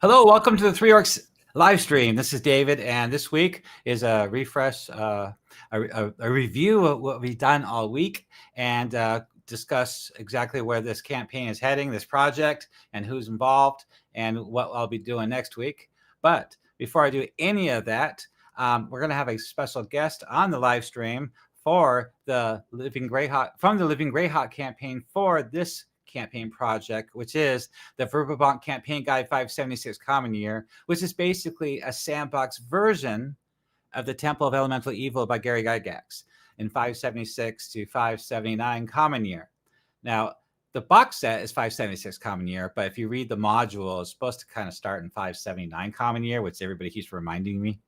Hello, welcome to the Three Orcs live stream. This is David, and this week is a refresh, a review of what we've done all week, and discuss exactly where this campaign is heading, this project, and who's involved, and what I'll be doing next week. But before I do any of that, we're going to have a special guest on the live stream for the Living Greyhawk, from the Living Greyhawk campaign for this campaign project, which is the Verbobonc Campaign Guide 576 Common Year, which is basically a sandbox version of the Temple of Elemental Evil by Gary Gygax in 576 to 579 Common Year. Now, the box set is 576 Common Year, but if you read the module, it's supposed to kind of start in 579 Common Year, which everybody keeps reminding me.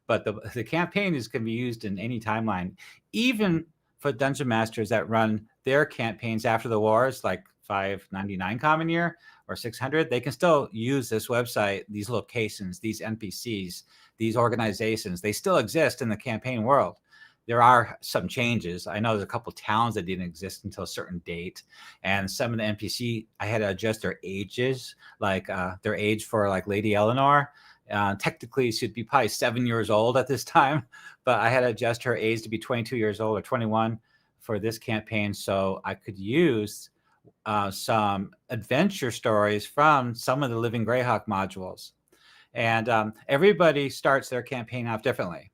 But the campaign can be used in any timeline, even for Dungeon Masters that run their campaigns after the wars, like 599 Common Year or 600, they can still use this website, these locations, these NPCs, these organizations. They still exist in the campaign world. There are some changes. I know there's a couple of towns that didn't exist until a certain date, and some of the NPC, I had to adjust their ages, like their age for like Lady Eleanor. Technically, she'd be probably 7 years old at this time, but I had to adjust her age to be 22 years old or 21 for this campaign, so I could use some adventure stories from some of the Living Greyhawk modules. And everybody starts their campaign off differently.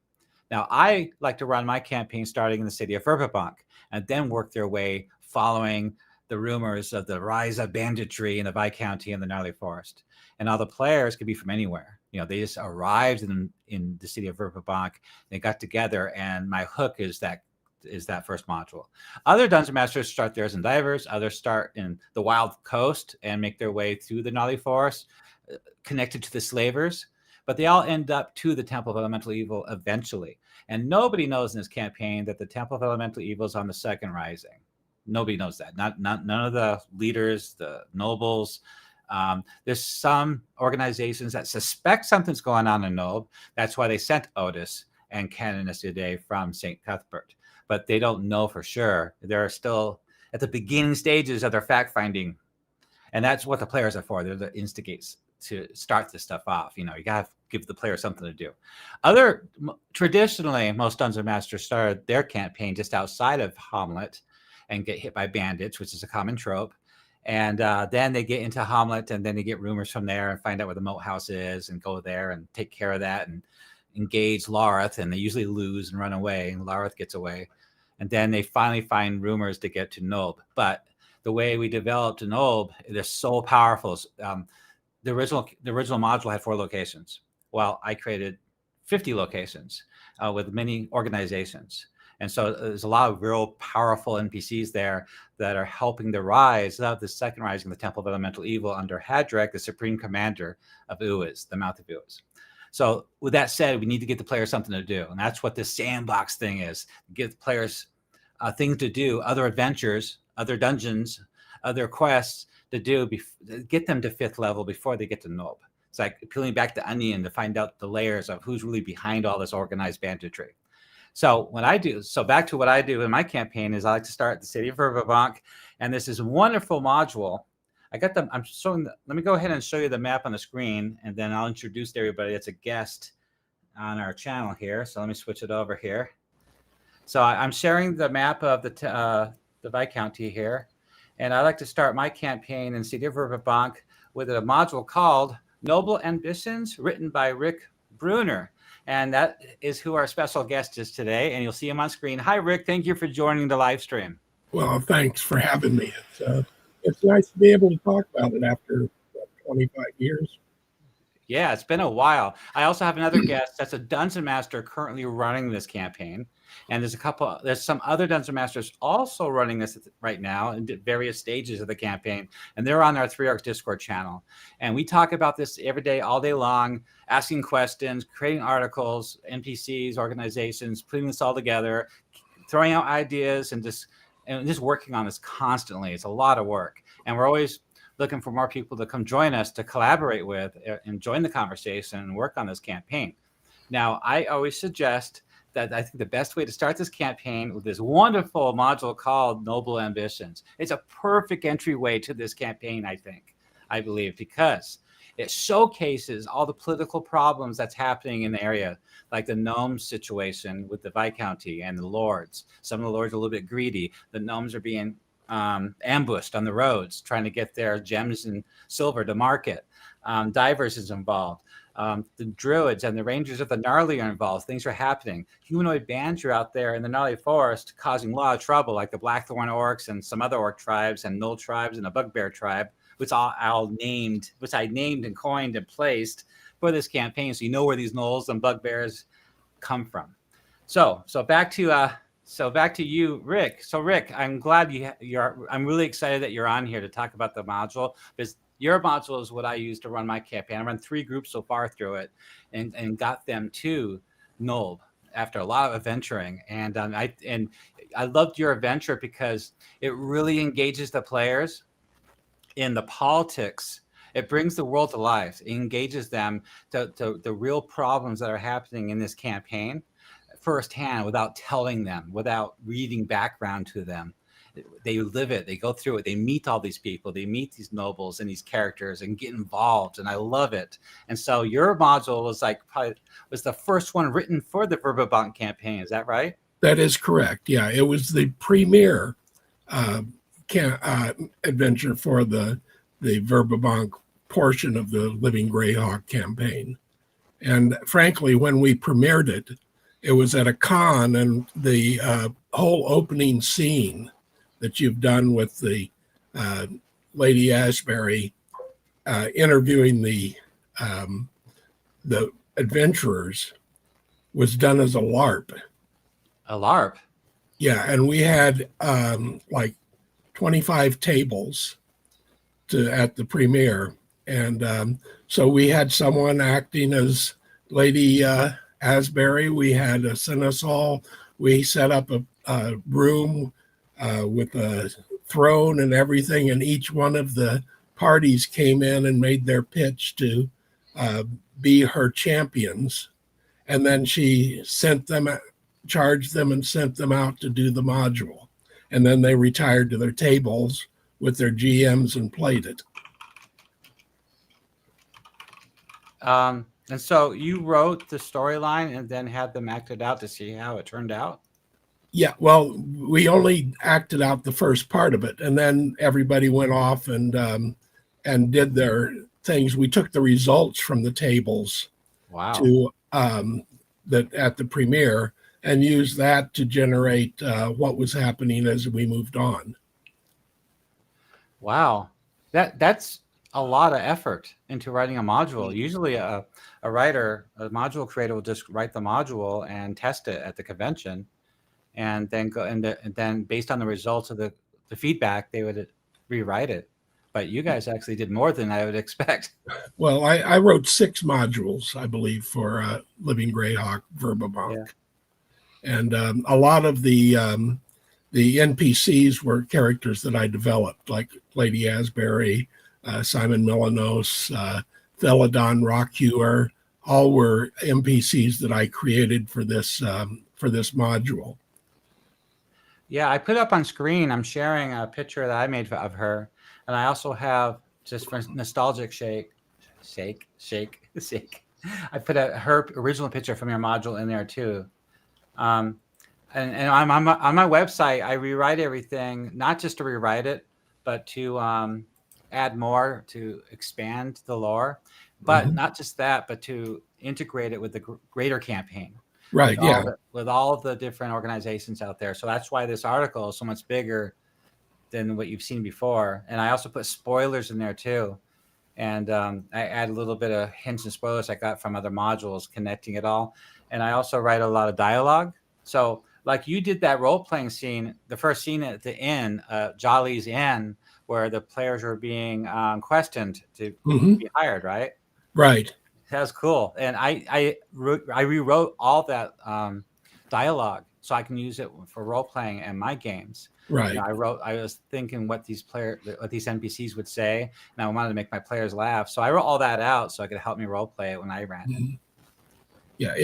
Now, I like to run my campaign starting in the city of Verbobonc and then work their way following the rumors of the rise of banditry in the Viscounty and the Gnarly Forest. And all the players could be from anywhere. You know, they just arrived in the city of Verbobonc, they got together, and my hook is that first module. Other Dungeon Masters start theirs in Divers, others start in the Wild Coast and make their way through the Gnarly Forest, connected to the Slavers, but they all end up to the Temple of Elemental Evil eventually. And nobody knows in this campaign that the Temple of Elemental Evil is on the Second Rising. Nobody knows that. None of the leaders, the nobles. There's some organizations that suspect something's going on in Nob. That's why they sent Otis and Canoness today from St. Cuthbert. But they don't know for sure. They're still at the beginning stages of their fact-finding. And that's what the players are for. They're the instigates to start this stuff off. You know, you got to give the player something to do. Traditionally, most Dungeon Masters started their campaign just outside of Hamlet and get hit by bandits, which is a common trope. And then they get into Hamlet, and then they get rumors from there and find out where the moat house is and go there and take care of that and engage Lareth, and they usually lose and run away, and Lareth gets away. And then they finally find rumors to get to Nob. But the way we developed Nob, they're so powerful. The original module had 4 locations. Well, I created 50 locations with many organizations. And so there's a lot of real powerful NPCs there that are helping the rise of the Second Rising, the Temple of Elemental Evil, under Hadrek, the Supreme Commander of Uis, the Mouth of Uis. So with that said, we need to get the players something to do. And that's what this sandbox thing is. Give the players things to do, other adventures, other dungeons, other quests to do, get them to 5th level before they get to Nob. It's like peeling back the onion to find out the layers of who's really behind all this organized banditry. So back to what I do in my campaign is I like to start at the city of Verbobonc, and this is a wonderful module. I'm showing, let me go ahead and show you the map on the screen, and then I'll introduce everybody that's a guest on our channel here. So let me switch it over here. So I'm sharing the map of the Viscounty here, and I like to start my campaign in city of Verbobonc with a module called Noble Ambitions, written by Rick Bruner. And that is who our special guest is today, and you'll see him on screen. Hi, Rick. Thank you for joining the live stream. Well, thanks for having me. It's nice to be able to talk about it after 25 years. Yeah, it's been a while. I also have another guest that's a Dungeon Master currently running this campaign. And there's some other Dungeon Masters also running this right now in various stages of the campaign. And they're on our Three Orcs Discord channel. And we talk about this every day, all day long, asking questions, creating articles, NPCs, organizations, putting this all together, throwing out ideas, and just working on this constantly. It's a lot of work. And we're always looking for more people to come join us, to collaborate with and join the conversation and work on this campaign. Now, I always suggest that I think the best way to start this campaign with this wonderful module called Noble Ambitions. It's a perfect entryway to this campaign, I believe, because it showcases all the political problems that's happening in the area, like the gnomes situation with the Viscounty and the lords. Some of the lords are a little bit greedy. The gnomes are being ambushed on the roads, trying to get their gems and silver to market. Divers is involved. The druids and the rangers of the gnarly are involved. Things are happening. Humanoid bands are out there in the gnarly forest causing a lot of trouble, like the Blackthorn orcs and some other orc tribes and Knoll tribes and a bugbear tribe, which I named and coined and placed for this campaign, so you know where these gnolls and bugbears come from. So back to you, Rick. So Rick, I'm glad I'm really excited that you're on here to talk about the module, because your module is what I use to run my campaign. I run 3 groups so far through it, and got them to Knoll after a lot of adventuring. And I loved your adventure because it really engages the players in the politics. It brings the world to life. It engages them to the real problems that are happening in this campaign firsthand, without telling them, without reading background to them. They live it. They go through it. They meet all these people. They meet these nobles and these characters and get involved. And I love it. And so your module was the first one written for the Verbobonc campaign. Is that right? That is correct. Yeah, it was the premier adventure for the Verbobonc portion of the Living Greyhawk campaign. And frankly, when we premiered it, it was at a con, and the whole opening scene that you've done with the Lady Asbury interviewing the adventurers was done as a LARP. A LARP? Yeah, and we had like 25 tables at the premiere. And so we had someone acting as Lady Asbury. We had a Seneschal. We set up a room with a throne and everything, and each one of the parties came in and made their pitch to be her champions. And then she charged them and sent them out to do the module. And then they retired to their tables with their GMs and played it. And so you wrote the storyline and then had them act it out to see how it turned out? Yeah, well, we only acted out the first part of it, and then everybody went off and did their things. We took the results from the tables to at the premiere and used that to generate what was happening as we moved on. Wow, that's a lot of effort into writing a module. Usually a module creator will just write the module and test it at the convention, and then go and then based on the results of the feedback, they would rewrite it. But you guys actually did more than I would expect. Well, I wrote 6 modules, I believe, for Living Greyhawk Verbobonc. Yeah. And a lot of the NPCs were characters that I developed, like Lady Asbury, Simon Milanos, Theladon Rockhewer. All were NPCs that I created for this module. Yeah, I put up on screen. I'm sharing a picture that I made of her, and I also have, just for nostalgic sake. I put her original picture from your module in there too. And I'm on my website. I rewrite everything, not just to rewrite it, but to add more, to expand the lore, but not just that, but to integrate it with the greater campaign. Right. With all the different organizations out there. So that's why this article is so much bigger than what you've seen before. And I also put spoilers in there too. And I add a little bit of hints and spoilers I got from other modules, connecting it all. And I also write a lot of dialogue. So like you did that role-playing scene, the first scene at the inn, Jolly's Inn, where the players were being questioned to be hired, right? Right. That's cool. And I rewrote all that dialogue so I can use it for role-playing and my games. Right. You know, I was thinking what these NPCs would say, and I wanted to make my players laugh. So I wrote all that out so it could help me role-play it when I ran it. Yeah,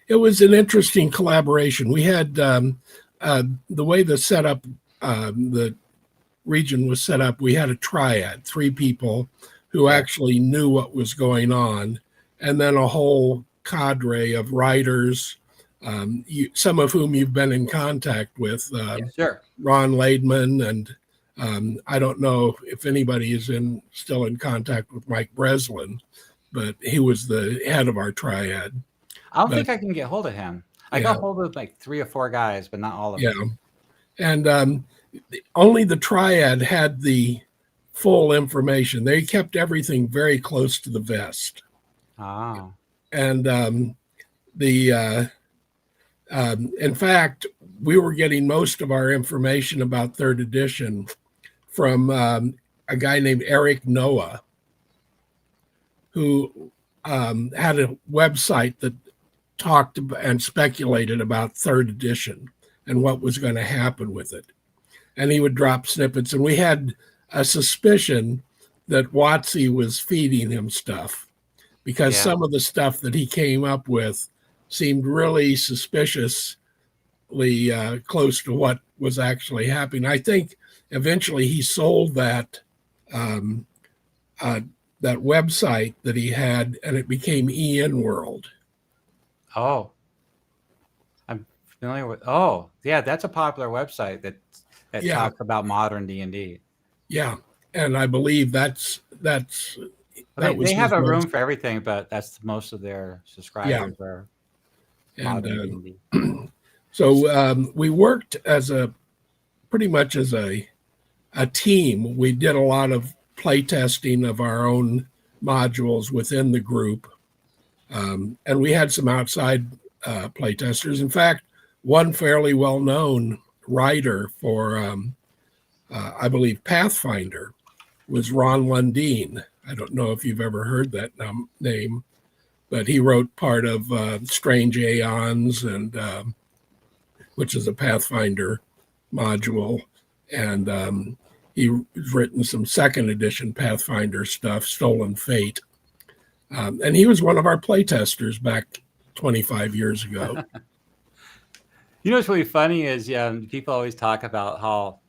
it was an interesting collaboration. We had the way the setup, the region was set up. We had a triad, 3 people who Yeah. actually knew what was going on, and then a whole cadre of writers, some of whom you've been in contact with, Sure. Ron Laidman, and I don't know if anybody is still in contact with Mike Breslin, but he was the head of our triad. I don't think I can get hold of him. I got hold of like 3 or 4 guys, but not all of them. And only the triad had the full information. They kept everything very close to the vest. Oh. And in fact, we were getting most of our information about third edition from a guy named Eric Noah, who had a website that talked and speculated about third edition and what was going to happen with it. And he would drop snippets, and we had a suspicion that WotC was feeding him stuff, because some of the stuff that he came up with seemed really suspiciously close to what was actually happening. I think eventually he sold that that website that he had, and it became EN World. Oh, I'm familiar with. Oh, yeah, that's a popular website that talks about modern D&D. Yeah, and I believe they have a room for everything, but that's most of their subscribers are modern D&D. So we worked pretty much as a team. We did a lot of play testing of our own modules within the group. And we had some outside play testers. In fact, one fairly well-known writer for, I believe, Pathfinder was Ron Lundeen. I don't know if you've ever heard that name, but he wrote part of Strange Aeons, and which is a Pathfinder module. And he's written some second edition Pathfinder stuff, Stolen Fate. And he was one of our playtesters back 25 years ago. You know what's really funny is people always talk about how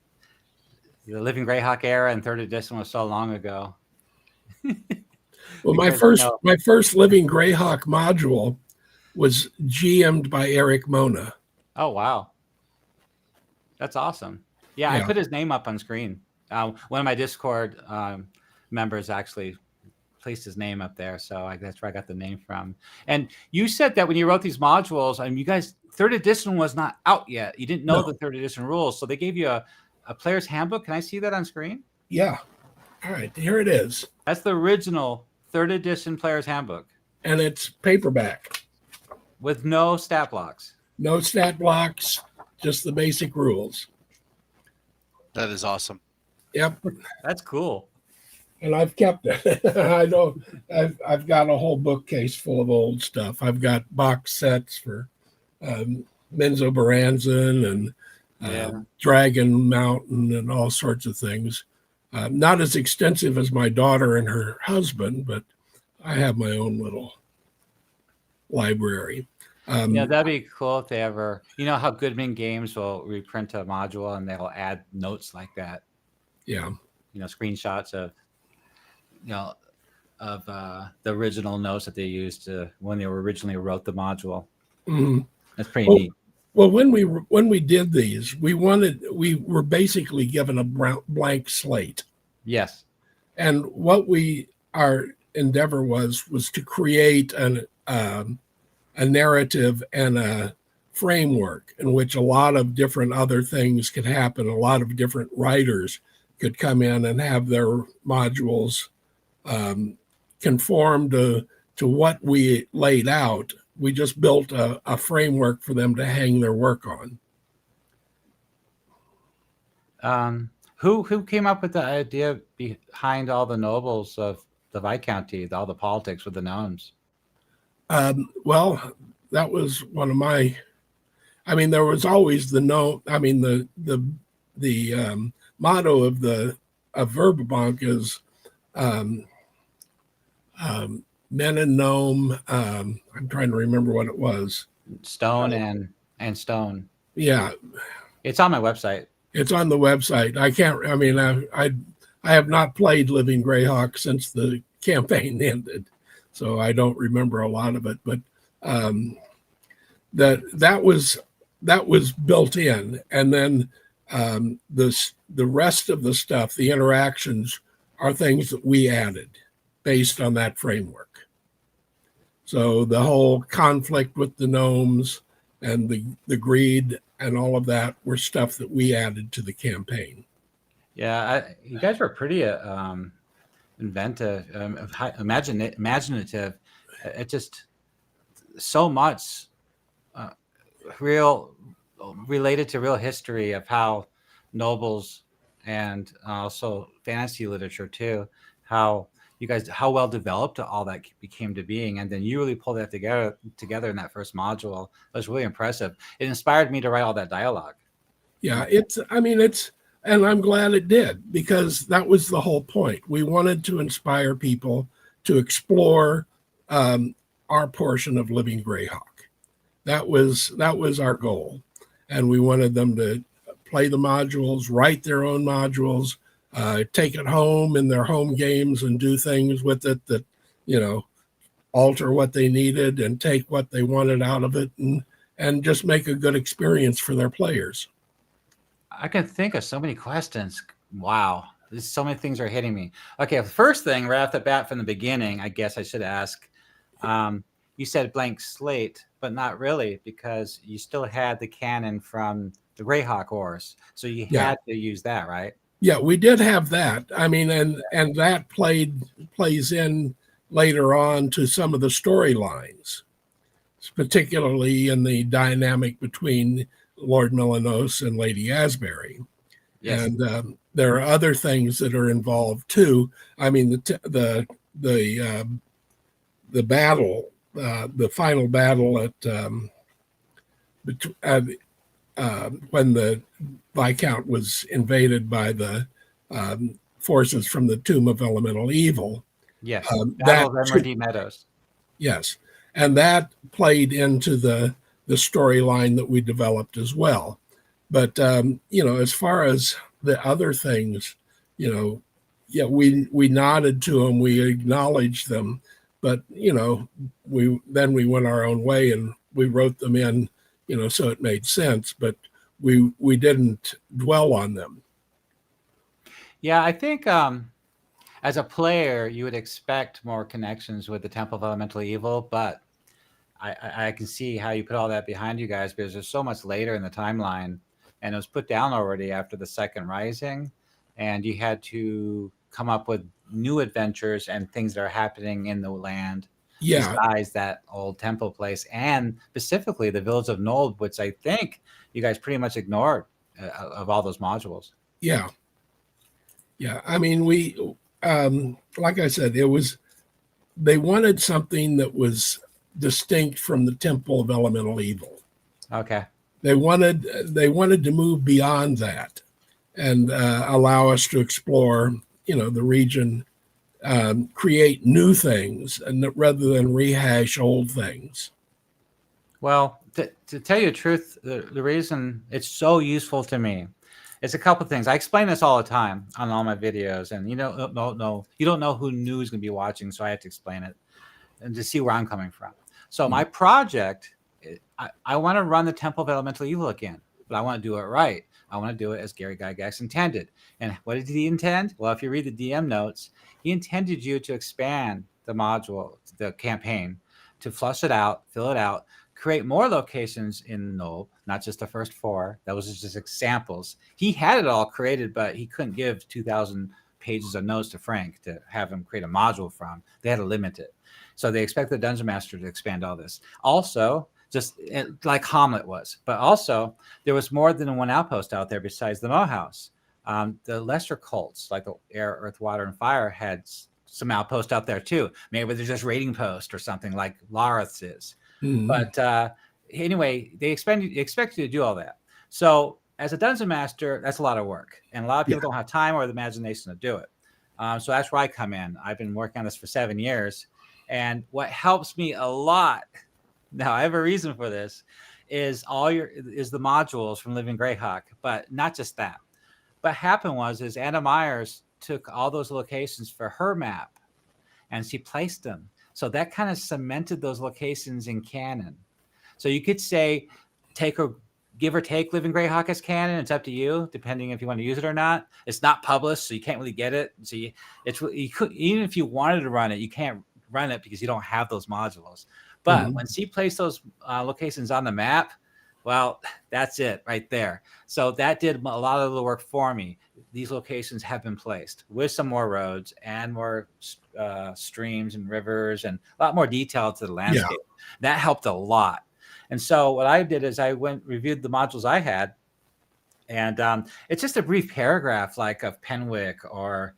the Living Greyhawk era and third edition was so long ago. Well, my first Living Greyhawk module was GM'd by Eric Mona. Oh, wow. That's awesome. Yeah, I put his name up on screen. One of my Discord members actually placed his name up there, so that's where I got the name from. And you said that when you wrote these modules, you guys, third edition was not out yet. You didn't know the third edition rules, so they gave you a player's handbook. Can I see that on screen? Yeah. All right, here it is. That's the original third edition player's handbook. And it's paperback. With no stat blocks. No stat blocks, just the basic rules. That is awesome. Yep. That's cool. And I've kept it. I know I've got a whole bookcase full of old stuff. I've got box sets for Menzo Baranzan and Dragon Mountain and all sorts of things. Not as extensive as my daughter and her husband, but I have my own little library. That'd be cool if they ever, how Goodman Games will reprint a module and they'll add notes like that. Yeah. Screenshots of, the original notes that they used when they originally wrote the module. Mm-hmm. That's pretty neat. Well, when we did these, we were basically given a blank slate. Yes. And what our endeavor was to create a narrative and a framework in which a lot of different other things could happen. A lot of different writers could come in and have their modules conform to what we laid out. We just built a framework for them to hang their work on. Who came up with the idea behind all the nobles of the Viscounty, all the politics with the gnomes? Well, that was one of my. There was always the motto of Verbobonc is men and gnome. I'm trying to remember what it was. Stone and stone. Yeah, it's on my website. It's on the website. I can't. I have not played Living Greyhawk since the campaign ended, so I don't remember a lot of it. But um, that was built in, and then the rest of the stuff, the interactions, are things that we added based on that framework. So the whole conflict with the gnomes and the greed and all of that were stuff that we added to the campaign. Yeah, you guys were pretty inventive, imaginative. It just so much real related to real history of how nobles and also fantasy literature too, how you guys how well developed all that became to being, and then you really pulled that together in that first module. It was really impressive. It inspired me to write all that dialogue. Yeah, and I'm glad it did, because that was the whole point. We wanted to inspire people to explore our portion of Living Greyhawk. That was our goal, and we wanted them to play the modules, write their own modules, take it home in their home games, and do things with it that alter what they needed and take what they wanted out of it, and just make a good experience for their players. I can think of so many questions. Wow. There's so many things are hitting me. Okay, the first thing right off the bat from the beginning, I guess I should ask. You said blank slate, but not really, because you still had the canon from the Greyhawk Wars. So you had to use that, right? Yeah, we did have that. I mean, and that plays in later on to some of the storylines, particularly in the dynamic between Lord Melanos and Lady Asbury. Yes. And there are other things that are involved too. I mean, the battle, the final battle at when the Viscount was invaded by the forces from the Tomb of Elemental Evil. Yes, Battle of Emerald Meadows. Yes, and that played into the storyline that we developed as well. But as far as the other things, we nodded to them, we acknowledged them, but we went our own way and we wrote them in, so it made sense, but we didn't dwell on them. Yeah, I think as a player, you would expect more connections with the Temple of Elemental Evil, but I can see how you put all that behind you guys, because there's so much later in the timeline, and it was put down already after the Second Rising, and you had to come up with new adventures and things that are happening in the land. Yeah. Besides that old temple place, and specifically the village of Nold, which I think you guys pretty much ignored of all those modules. Yeah. I mean, we, like I said, they wanted something that was distinct from the Temple of Elemental Evil. Okay. They wanted to move beyond that and allow us to explore, the region, create new things, and rather than rehash old things. Well, to tell you the truth, the reason it's so useful to me is a couple of things. I explain this all the time on all my videos, and you don't know who new is going to be watching, so I have to explain it and to see where I'm coming from. So my project, I want to run the Temple of Elemental Evil again, but I want to do it right. I want to do it as Gary Gygax intended. And what did he intend? Well, if you read the DM notes, he intended you to expand the module, the campaign, to flush it out, fill it out, create more locations in Nold, not just the first 4. That was just examples. He had it all created, but he couldn't give 2,000 pages of notes to Frank to have him create a module from. They had to limit it. So they expect the Dungeon Master to expand all this. Also, just like Hamlet was. But also, there was more than one outpost out there besides the Moe House. The lesser cults, like the Air, Earth, Water, and Fire, had some outposts out there too. Maybe they're just raiding post or something like Lareth's is. Mm-hmm. But anyway, they expect you to do all that. So as a Dungeon Master, that's a lot of work. And a lot of people don't have time or the imagination to do it. So that's where I come in. I've been working on this for 7 years. And what helps me a lot, now I have a reason for this, is the modules from Living Greyhawk, but not just that. What happened was Anna Myers took all those locations for her map and she placed them. So that kind of cemented those locations in canon. So you could say, give or take Living Greyhawk as canon. It's up to you, depending if you want to use it or not. It's not published, so you can't really get it. So you could, even if you wanted to run it, you can't run it because you don't have those modules. But when she placed those locations on the map, well, that's it right there. So that did a lot of the work for me. These locations have been placed with some more roads and more streams and rivers and a lot more detail to the landscape. That helped a lot. And so what I did is I reviewed the modules I had, and it's just a brief paragraph like of Penwick or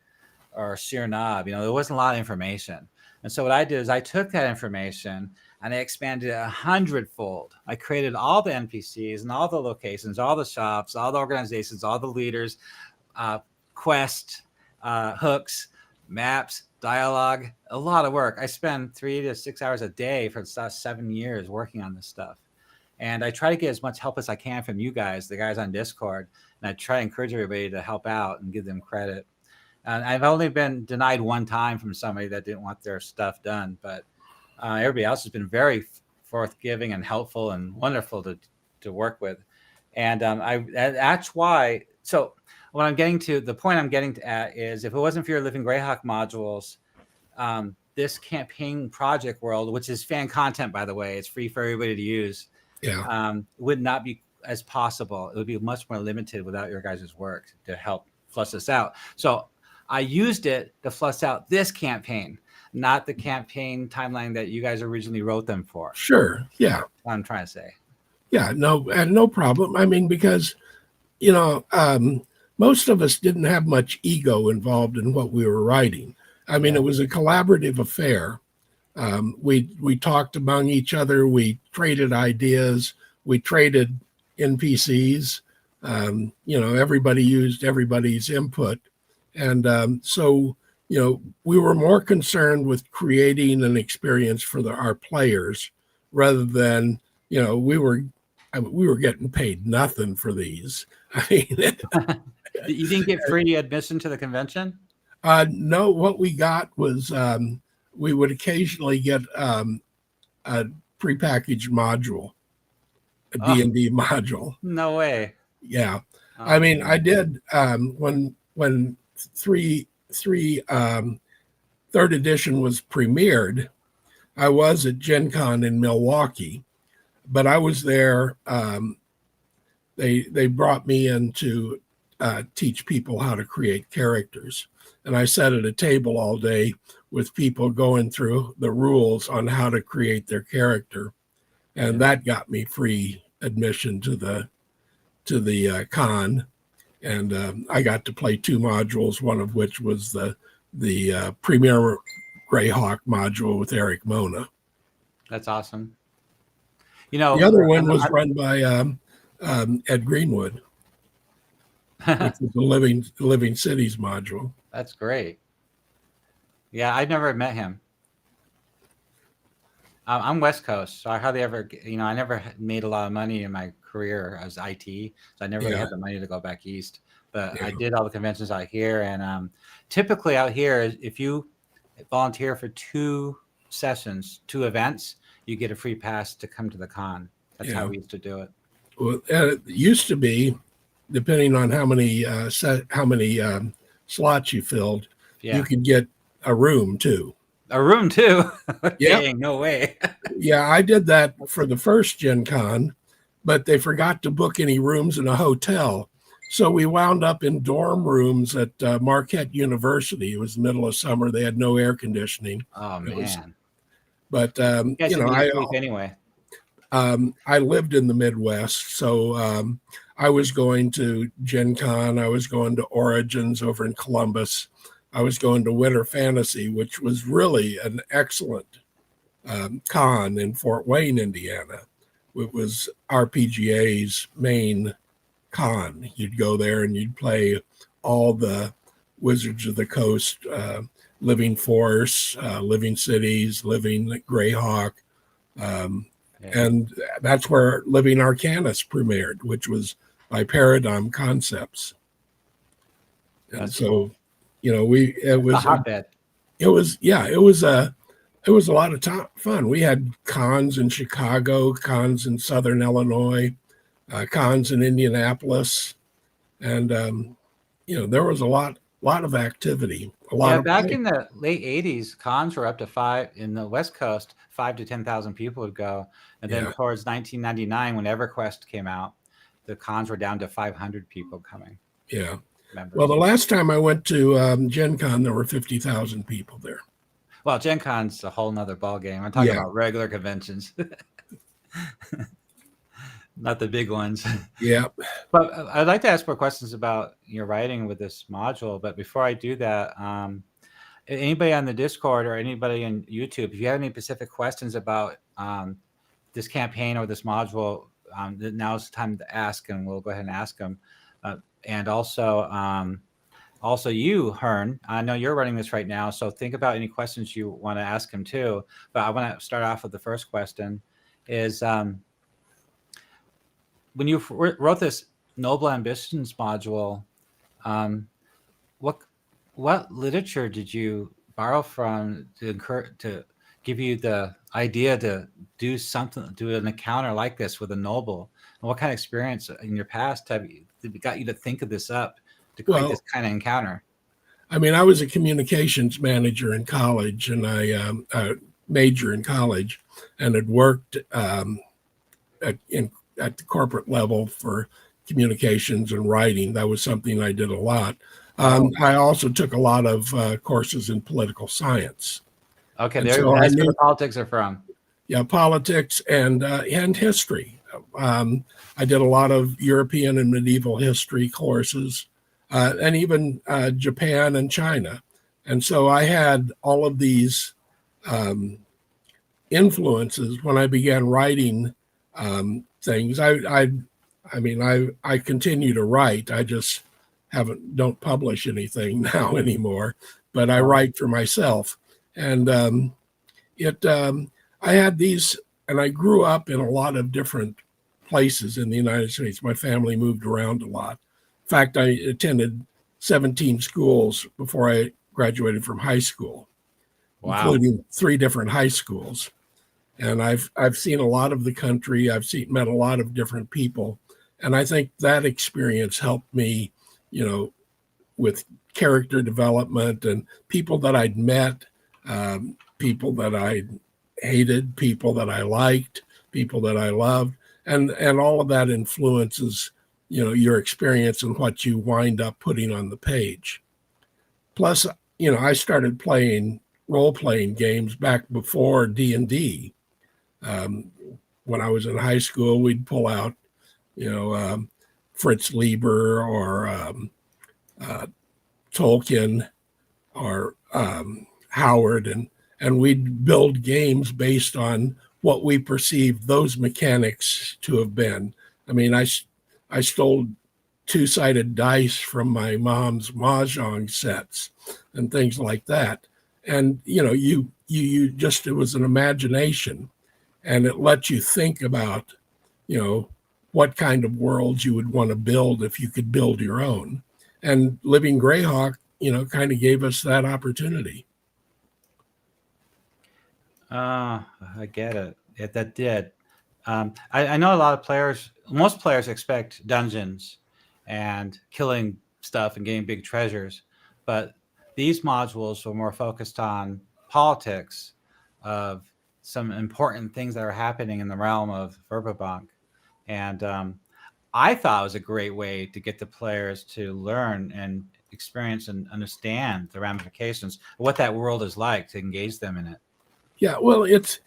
Sir Knob. There wasn't a lot of information. And so what I did is I took that information and I expanded it 100-fold. I created all the NPCs and all the locations, all the shops, all the organizations, all the leaders, quests, hooks, maps, dialogue, a lot of work. I spend 3 to 6 hours a day for the last 7 years working on this stuff. And I try to get as much help as I can from you guys, the guys on Discord. And I try to encourage everybody to help out and give them credit. And I've only been denied one time from somebody that didn't want their stuff done. But everybody else has been very forthgiving and helpful and wonderful to work with. And that's why. So what I'm getting to, the point I'm getting at is, if it wasn't for your Living Greyhawk modules, this campaign project world, which is fan content, by the way, it's free for everybody to use, would not be as possible. It would be much more limited without your guys' work to help flush this out. So I used it to flush out this campaign, not the campaign timeline that you guys originally wrote them for. Sure. Yeah. That's what I'm trying to say. Yeah. No problem. I mean, because, most of us didn't have much ego involved in what we were writing. I mean, it was a collaborative affair. We talked among each other. We traded ideas. We traded NPCs. Everybody used everybody's input. And so we were more concerned with creating an experience for our players rather than, we were getting paid nothing for these. I mean, you didn't get free admission to the convention? No, what we got was we would occasionally get a prepackaged module, a D&D module. No way. Yeah. I mean, I did when third edition was premiered, I was at Gen Con in Milwaukee, but I was there. They brought me in to teach people how to create characters. And I sat at a table all day with people going through the rules on how to create their character. And that got me free admission to the con. And I got to play 2 modules, one of which was the Premier Greyhawk module with Eric Mona. That's awesome. The other one was run by Ed Greenwood, which is the Living Cities module. That's great. Yeah, I've never met him. I'm West Coast, so I hardly ever, I never made a lot of money in my career as IT, so I never really had the money to go back east. But I did all the conventions out here, and typically out here, if you volunteer for 2 sessions, 2 events, you get a free pass to come to the con. That's how we used to do it. Well, it used to be, depending on how many slots you filled, you could get a room too. A room too? Yeah. Dang, no way. Yeah, I did that for the first Gen Con, but they forgot to book any rooms in a hotel. So we wound up in dorm rooms at Marquette University. It was the middle of summer. They had no air conditioning. Oh, man. But, anyway. I lived in the Midwest, so I was going to Gen Con. I was going to Origins over in Columbus. I was going to Winter Fantasy, which was really an excellent con in Fort Wayne, Indiana. It was RPGA's main con. You'd go there and you'd play all the Wizards of the Coast, Living Force, Living Cities, Living Greyhawk. And that's where Living Arcanus premiered, which was by Paradigm Concepts. And that's so cool. You know, it A was hotbed. it was a lot of fun. We had cons in Chicago, cons in Southern Illinois, cons in Indianapolis, and there was a lot of activity. Back in the late 80s, cons were up to 5 in the West Coast, 5 to 10,000 people would go. And then towards 1999, when EverQuest came out, the cons were down to 500 people coming. Yeah. Members. Well, the last time I went to Gen Con, there were 50,000 people there. Well, Gen Con's a whole nother ballgame. I'm talking about regular conventions. Not the big ones. Yeah. But I'd like to ask more questions about your writing with this module. But before I do that, anybody on the Discord or anybody on YouTube, if you have any specific questions about this campaign or this module, now's the time to ask, and we'll go ahead and ask them. And also you, Hearn, I know you're running this right now, so think about any questions you want to ask him too. But I want to start off with the first question is, when you wrote this Noble Ambitions module, what literature did you borrow from to give you the idea to do an encounter like this with a noble? And what kind of experience in your past got you to think of this up to create this kind of encounter? I mean, I was a communications manager in college, and I major in college, and had worked at the corporate level for communications and writing. That was something I did a lot. I also took a lot of courses in political science. Okay, that's where the politics are from. Yeah, politics and history. I did a lot of European and medieval history courses, and even Japan and China. And so I had all of these influences when I began writing things. I continue to write. I just don't publish anything now anymore, but I write for myself. And I had these, and I grew up in a lot of different places in the United States. My family moved around a lot. In fact, I attended 17 schools before I graduated from high school, including 3 different high schools. And I've seen a lot of the country. Met a lot of different people. And I think that experience helped me, with character development and people that I'd met, people that I hated, people that I liked, people that I loved. And all of that influences, your experience and what you wind up putting on the page. Plus, I started playing role-playing games back before D&D. When I was in high school, we'd pull out, Fritz Lieber or Tolkien or Howard, and we'd build games based on what we perceived those mechanics to have been. I mean, I stole 2-sided dice from my mom's mahjong sets and things like that. And, you just, it was an imagination, and it lets you think about, what kind of worlds you would want to build if you could build your own. And Living Greyhawk, kind of gave us that opportunity. I get it. That did. I know a lot of players, most players expect dungeons and killing stuff and getting big treasures, but these modules were more focused on politics of some important things that are happening in the realm of Verbobonc. And I thought it was a great way to get the players to learn and experience and understand the ramifications of what that world is like, to engage them in it. Yeah, well, it's,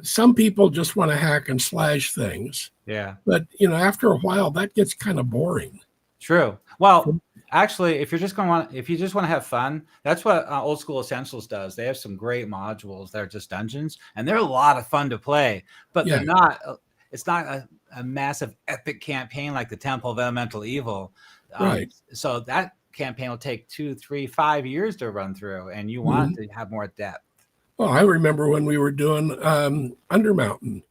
some people just want to hack and slash things. Yeah. But, after a while, that gets kind of boring. True. Well, actually, if you just want to have fun, that's what Old School Essentials does. They have some great modules that are just dungeons, and they're a lot of fun to play. But they're not. It's not a massive epic campaign like the Temple of Elemental Evil. Right. So that campaign will take 2, 3, 5 years to run through, and you want to have more depth. Well, I remember when we were doing Undermountain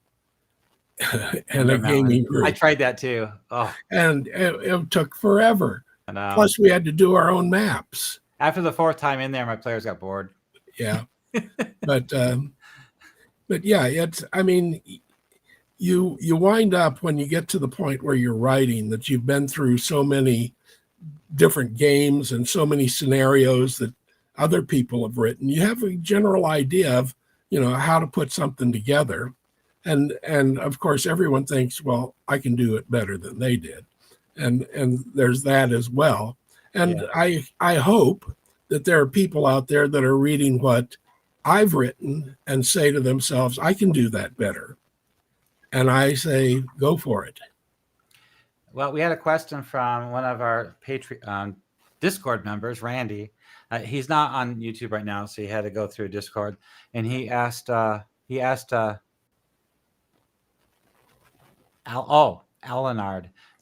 and a gaming group. I tried that too. Oh, and it took forever. I know. Plus, we had to do our own maps. After the fourth time in there, my players got bored. Yeah. But yeah, it's, I mean, you wind up when you get to the point where you're writing that you've been through so many different games and so many scenarios that other people have written. You have a general idea of, how to put something together. And of course, everyone thinks, well, I can do it better than they did. And there's that as well. And Yeah. I hope that there are people out there that are reading what I've written and say to themselves, I can do that better. And I say, go for it. Well, we had a question from one of our Patreon Discord members, Randy. He's not on YouTube right now, so he had to go through Discord, and he asked Alanard.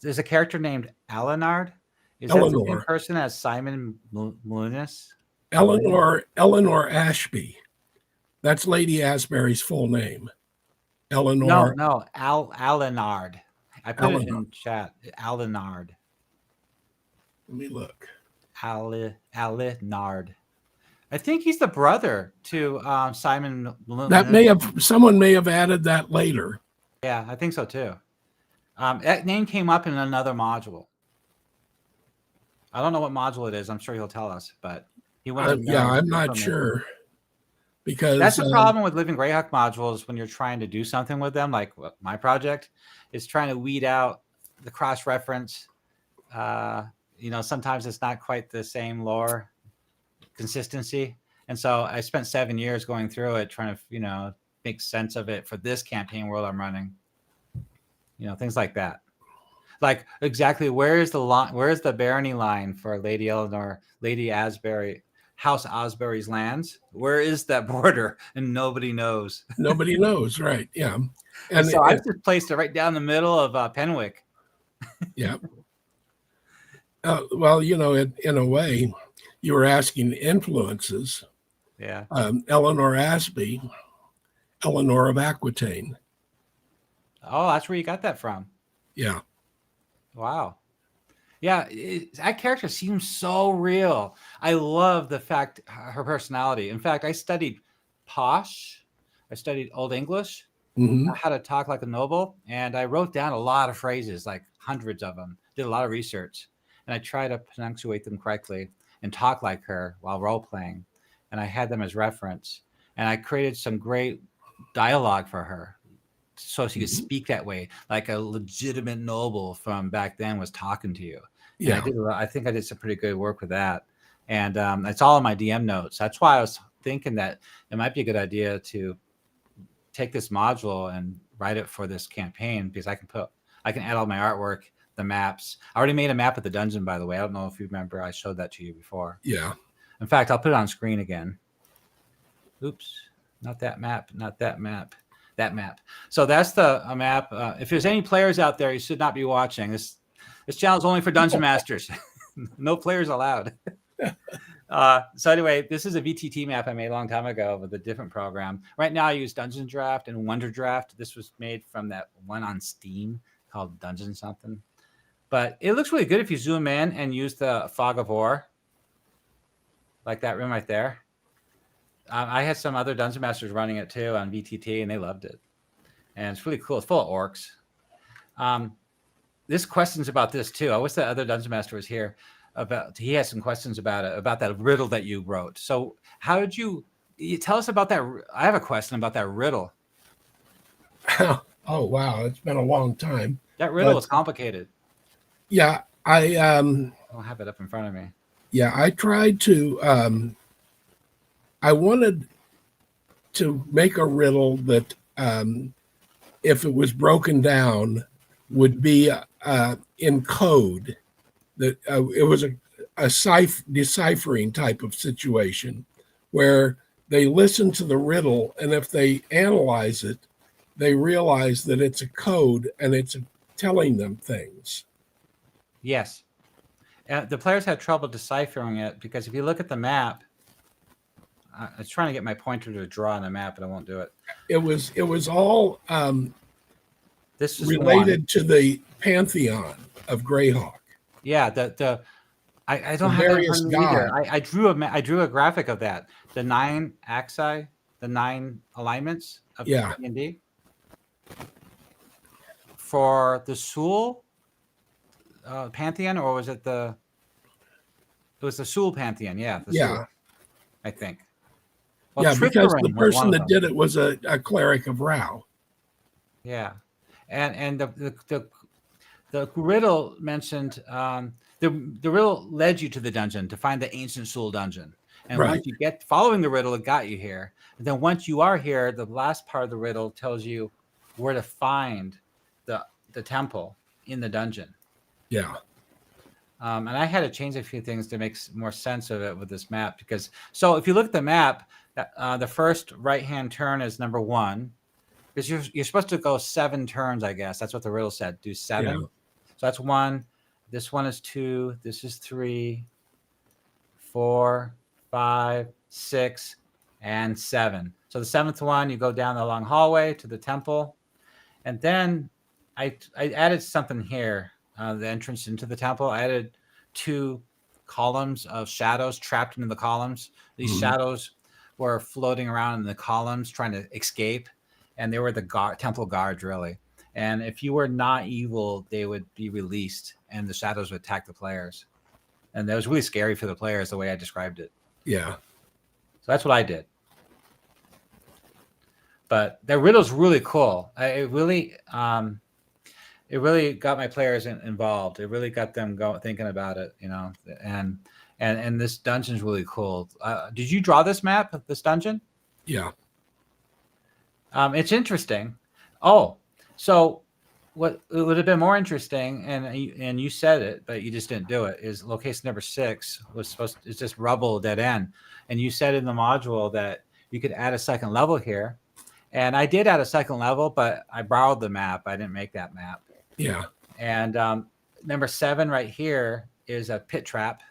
There's a character named Alanard. Is that the same person as Simon Munis? Eleanor Ashby. That's Lady Asbury's full name. Eleanor. No, Alanard. I put it in chat. Alanard. Let me look. Alanard. I think he's the brother to Simon. Someone may have added that later. Yeah, I think so too. That name came up in another module. I don't know what module it is. I'm sure he'll tell us, but he went. I'm not sure. Because that's the problem with Living Greyhawk modules when you're trying to do something with them, like my project is trying to weed out the cross-reference. Sometimes it's not quite the same lore consistency. And so I spent 7 years going through it, trying to, make sense of it for this campaign world I'm running. Things like that. Like exactly where is the barony line for Lady Eleanor, Lady Asbury, House Osbury's lands? Where is that border? And nobody knows. Nobody knows, right? Yeah. And so I just placed it right down the middle of Penwick. Yeah. Well, in a way, you were asking influences. Yeah. Eleanor Ashby, Eleanor of Aquitaine. Oh, that's where you got that from. Yeah. Wow. Yeah, that character seems so real. I love the fact her personality. In fact, I studied posh. I studied Old English, how to talk like a noble, and I wrote down a lot of phrases, like hundreds of them. Did a lot of research, and I tried to punctuate them correctly and talk like her while role playing. And I had them as reference, and I created some great dialogue for her, so she could speak that way, like a legitimate noble from back then was talking to you. Yeah, I think I did some pretty good work with that, and it's all in my DM notes. That's why I was thinking that it might be a good idea to take this module and write it for this campaign, because I can add all my artwork, the maps. I already made a map of the dungeon, by the way. I don't know if you remember, I showed that to you before. Yeah. In fact, I'll put it on screen again. Oops, not that map, that map. So that's the map. If there's any players out there, you should not be watching this. This channel is only for Dungeon Masters. No players allowed. So anyway, this is a VTT map I made a long time ago with a different program. Right now I use Dungeon Draft and Wonder Draft. This was made from that one on Steam called Dungeon something. But it looks really good if you zoom in and use the Fog of War. Like that room right there. I had some other Dungeon Masters running it too on VTT, and they loved it. And it's really cool. It's full of orcs. This question's about this too. I wish that other Dungeon Master was here. He has some questions about it, about that riddle that you wrote. So how did you tell us about that? I have a question about that riddle. Oh, wow. It's been a long time. That riddle is complicated. Yeah. I don't have it up in front of me. Yeah. I tried to, I wanted to make a riddle that, if it was broken down, would be in code, that it was a deciphering type of situation where they listen to the riddle, and if they analyze it, they realize that it's a code and it's telling them things. Yes. The players had trouble deciphering it because if you look at the map, I was trying to get my pointer to draw on the map, but I won't do it. It was all this is related to the pantheon of Greyhawk. Yeah, the I don't The have that in various front of me either. gods. I drew a graphic of that. The 9 axi, the 9 alignments of Yeah. D&D. For the Sul pantheon, or was it the? It was the Sul pantheon. Yeah, the Yeah. Sul, I think. Well, Yeah, because the Trithrin was one person of that them. did it was a cleric of Rao. Yeah, and the riddle mentioned the riddle led you to the dungeon to find the ancient Sul dungeon, and Right. once you get following the riddle, it got you here. And then once you are here, the last part of the riddle tells you where to find the temple in the dungeon. Yeah. And I had to change a few things to make more sense of it with this map, because so if you look at the map, the first right-hand turn is number 1, because you're supposed to go 7 turns, I guess. That's what the riddle said. Do 7. Yeah. So that's 1. This one is 2. This is 3, 4, 5, 6, and 7. So the 7th one, you go down the long hallway to the temple, and then I added something here. The entrance into the temple, I added 2 columns of shadows trapped into the columns. These Mhm. shadows were floating around in the columns trying to escape, and they were the temple guards, really. And if you were not evil, they would be released, and the shadows would attack the players. And that was really scary for the players, the way I described it. Yeah. So that's what I did. But the riddle's really cool. It really got my players involved. It really got them thinking about it, and this dungeon's really cool. Did you draw this map, this dungeon? Yeah. It's interesting. Oh, so what it would have been more interesting, and you said it, but you just didn't do it, is location number 6 it's just rubble, dead end. And you said in the module that you could add a second level here. And I did add a second level, but I borrowed the map. I didn't make that map. Yeah. And number 7 right here is a pit trap.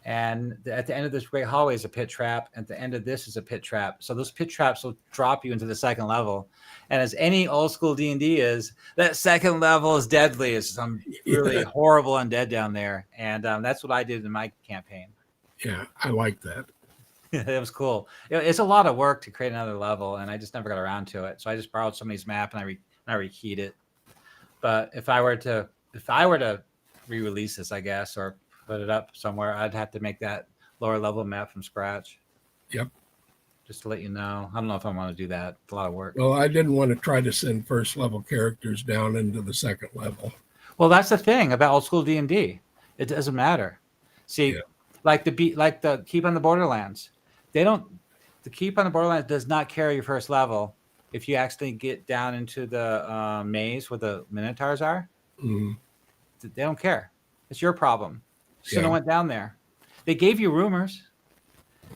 And at the end of this great hallway is a pit trap. At the end of this is a pit trap. So those pit traps will drop you into the second level. And as any old school D&D is, that second level is deadly. It's some really horrible undead down there. And that's what I did in my campaign. Yeah. I like that. It was cool. It's a lot of work to create another level, and I just never got around to it. So I just borrowed somebody's map and I rekeyed it. But if I were to re-release this, I guess, or put it up somewhere, I'd have to make that lower level map from scratch. Yep. Just to let you know. I don't know if I want to do that. It's a lot of work. Well, I didn't want to try to send first level characters down into the second level. Well, that's the thing about old school D&D. It doesn't matter. See, like the Keep on the Borderlands. The Keep on the Borderlands does not carry your first level if you actually get down into the maze where the Minotaurs are. Mm-hmm. They don't care. It's your problem. You shouldn't have went down there. They gave you rumors.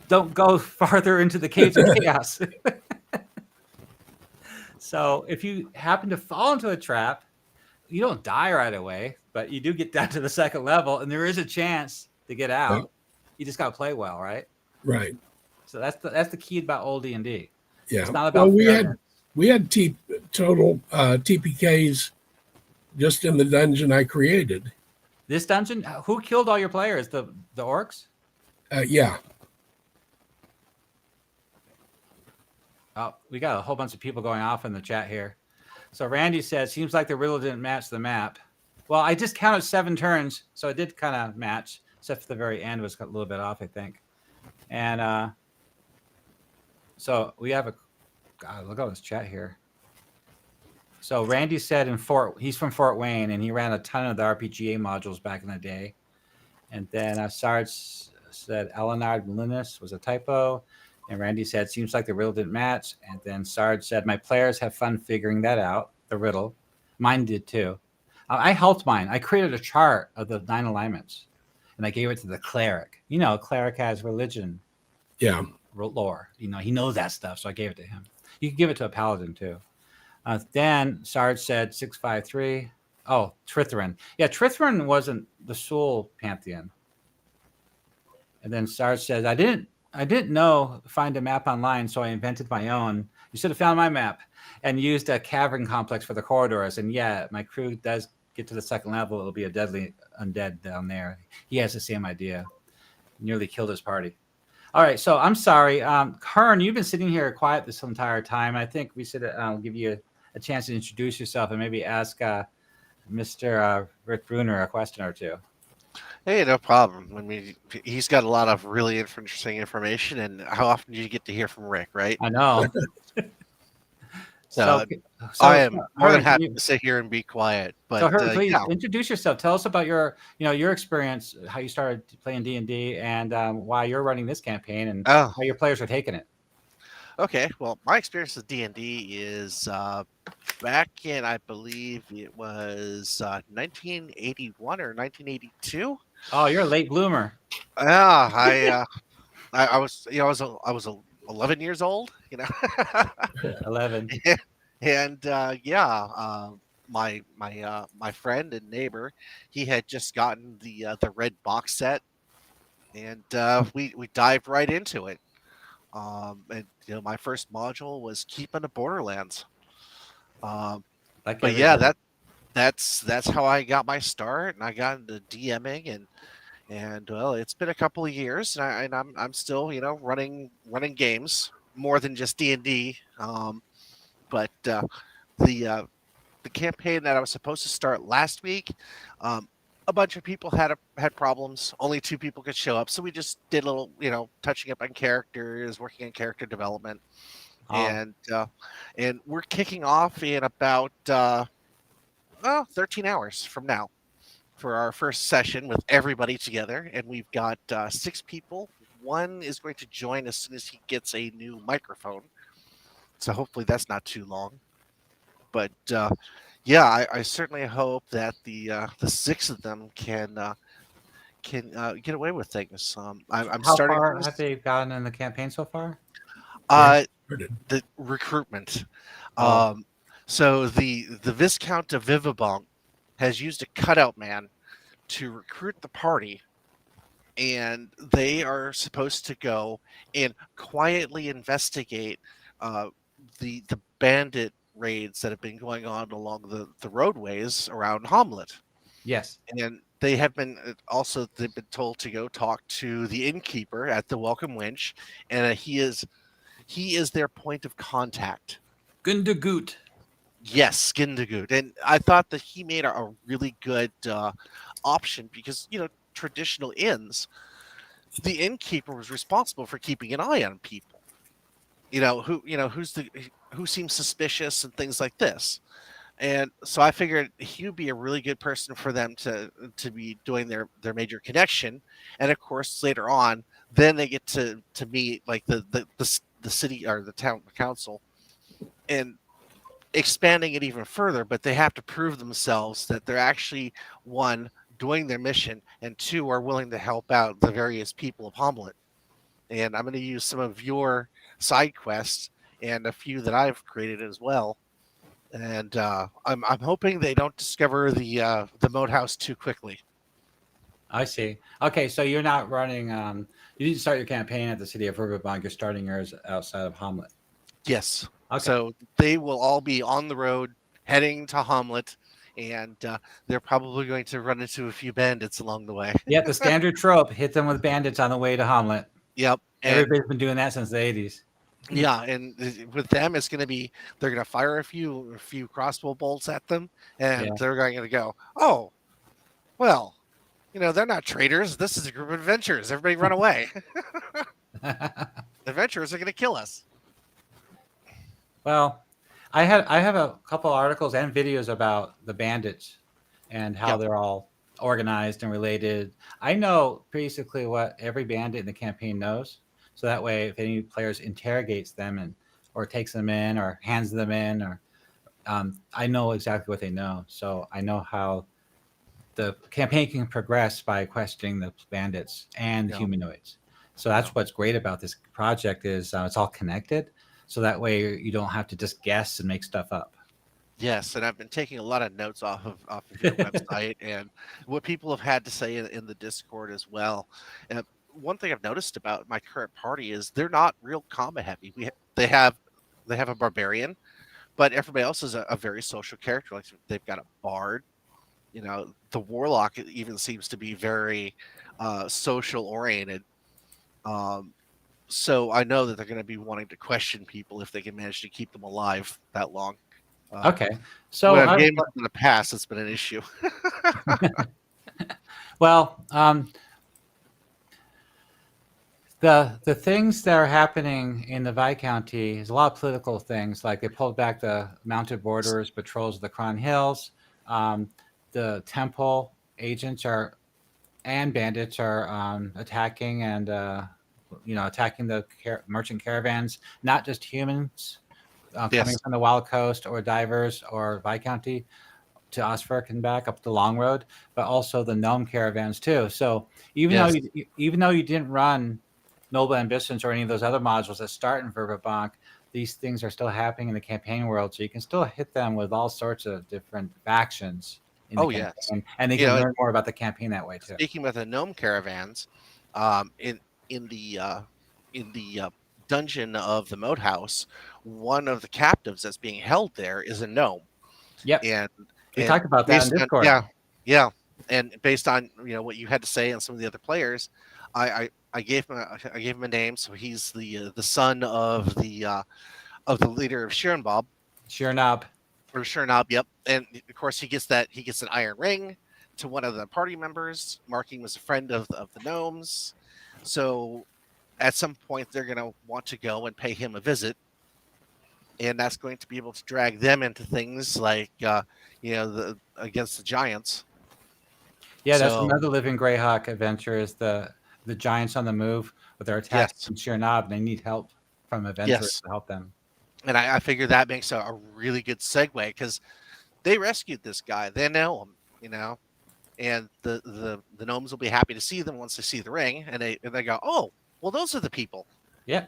Don't go farther into the caves of chaos. So if you happen to fall into a trap, you don't die right away, but you do get down to the second level, and there is a chance to get out. Yep. You just got to play well, right? Right. So that's the key about old D&D. Yeah. It's not about well, we had total TPKs just in the dungeon I created. This dungeon, who killed all your players? The orcs? Yeah. Oh, we got a whole bunch of people going off in the chat here. So Randy said, seems like the riddle didn't match the map. Well, I just counted 7 turns, so it did kind of match, except for the very end was a little bit off, I think. And so we have God, look at this chat here. So Randy said he's from Fort Wayne, and he ran a ton of the RPGA modules back in the day. And then Sarge said Elinard Linus was a typo. And Randy said, seems like the riddle didn't match. And then Sarge said, my players have fun figuring that out, the riddle. Mine did too. I helped mine. I created a chart of the 9 alignments, and I gave it to the cleric. Cleric has religion. Yeah. Lore. He knows that stuff, so I gave it to him. You can give it to a paladin too. Then Sarge said 653. Oh, Trithrin. Yeah, Trithrin wasn't the Sul pantheon. And then Sarge says, I didn't know find a map online, so I invented my own. You should have found my map and used a cavern complex for the corridors. And yeah, my crew does get to the second level, it'll be a deadly undead down there. He has the same idea. Nearly killed his party. All right, so I'm sorry, Kern, you've been sitting here quiet this entire time. I think we should give you a chance to introduce yourself and maybe ask Mr. Rick Bruner a question or two. Hey, no problem. I mean, he's got a lot of really interesting information, and how often do you get to hear from Rick, right? I know. So, I am more than happy to sit here and be quiet. But so, Herb, please introduce yourself. Tell us about your experience, how you started playing D&D, and why you're running this campaign, and how your players are taking it. Okay, well, my experience with D&D is back in, I believe it was 1981 or 1982. Oh, you're a late bloomer. Yeah, I was 11 years old, 11. And my friend and neighbor, he had just gotten the red box set, and we dived right into it. And my first module was Keeping the Borderlands. But yeah, that's how I got my start, and I got into DMing, and well, it's been a couple of years, and I'm still running games more than just D&D. But the campaign that I was supposed to start last week, a bunch of people had problems. Only 2 people could show up, so we just did a little, touching up on characters, working on character development, and we're kicking off in about 13 hours from now for our first session with everybody together, and we've got 6 people. One is going to join as soon as he gets a new microphone, so hopefully that's not too long. But yeah, I certainly hope that the 6 of them can get away with things. I'm How starting. How far have they gotten in the campaign so far? The recruitment. Oh. So the Viscount of Verbobonc has used a cutout man to recruit the party, and they are supposed to go and quietly investigate the bandit raids that have been going on along the roadways around Hamlet. Yes. And they have been they've been told to go talk to the innkeeper at the Welcome Winch, and he is their point of contact. Gundagoot. Yes, Gindagoot. And I thought that he made a really good option because, traditional inns, the innkeeper was responsible for keeping an eye on people. Who seems suspicious and things like this. And so I figured he would be a really good person for them to be doing their major connection. And of course, later on, then they get to meet like the city or the town council and expanding it even further. But they have to prove themselves that they're actually, 1, doing their mission, and 2, are willing to help out the various people of Hamlet. And I'm going to use some of your side quests and a few that I've created as well. And I'm hoping they don't discover the moat house too quickly. I see. Okay, so you're not running. You didn't start your campaign at the city of Verbobonc. You're starting yours outside of Hamlet. Yes. Okay. So they will all be on the road heading to Hamlet, and they're probably going to run into a few bandits along the way. Yeah, the standard trope: hit them with bandits on the way to Hamlet. Yep. Everybody's been doing that since the 80s. Yeah, and with them, it's going to be they're going to fire a few crossbow bolts at them, and they're going to go, oh, well, they're not traitors. This is a group of adventurers. Everybody run away. Adventurers are going to kill us. Well, I have a couple articles and videos about the bandits and how they're all organized and related. I know basically what every bandit in the campaign knows. So that way, if any players interrogates them or takes them in or hands them in, or I know exactly what they know. So I know how the campaign can progress by questioning the bandits and humanoids. So that's what's great about this project is it's all connected. So that way you don't have to just guess and make stuff up. Yes, and I've been taking a lot of notes off of your website and what people have had to say in the Discord as well. And one thing I've noticed about my current party is they're not real combat heavy. They have a barbarian, but everybody else is a very social character. Like they've got a bard, the warlock even seems to be very social oriented. So I know that they're going to be wanting to question people if they can manage to keep them alive that long. Okay. So When I've gamed them in the past, it's been an issue. well, the things that are happening in the Viscounty is a lot of political things, like they pulled back the mounted borders, patrols of the Cron Hills. The temple agents and bandits are attacking and attacking the merchant caravans, not just humans coming from the Wild Coast or divers or Viscounty to Osfric and back up the Long Road, but also the gnome caravans too. So even though you didn't run Noble Ambitions or any of those other modules that start in Verbobonc, these things are still happening in the campaign world, so you can still hit them with all sorts of different factions in the campaign, and they can learn more about the campaign that way too. Speaking about the gnome caravans, in the dungeon of the Moat House, one of the captives that's being held there is a gnome. Yep, and we talked about that in Discord. Yeah, and based on what you had to say and some of the other players, I gave him a name. So he's the son of the leader of Shirnbob. Or Shirnob, yep. And of course he gets an iron ring to one of the party members, marking him as a friend of the gnomes. So at some point they're going to want to go and pay him a visit, and that's going to be able to drag them into things like against the giants. Yeah, that's another Living Greyhawk adventure, is the giants on the move with their attacks from Shirnob, and they need help from adventurers to help them. And I figure that makes a really good segue, because they rescued this guy. They know him, and the gnomes will be happy to see them once they see the ring, and they go, oh, well, those are the people. Yeah.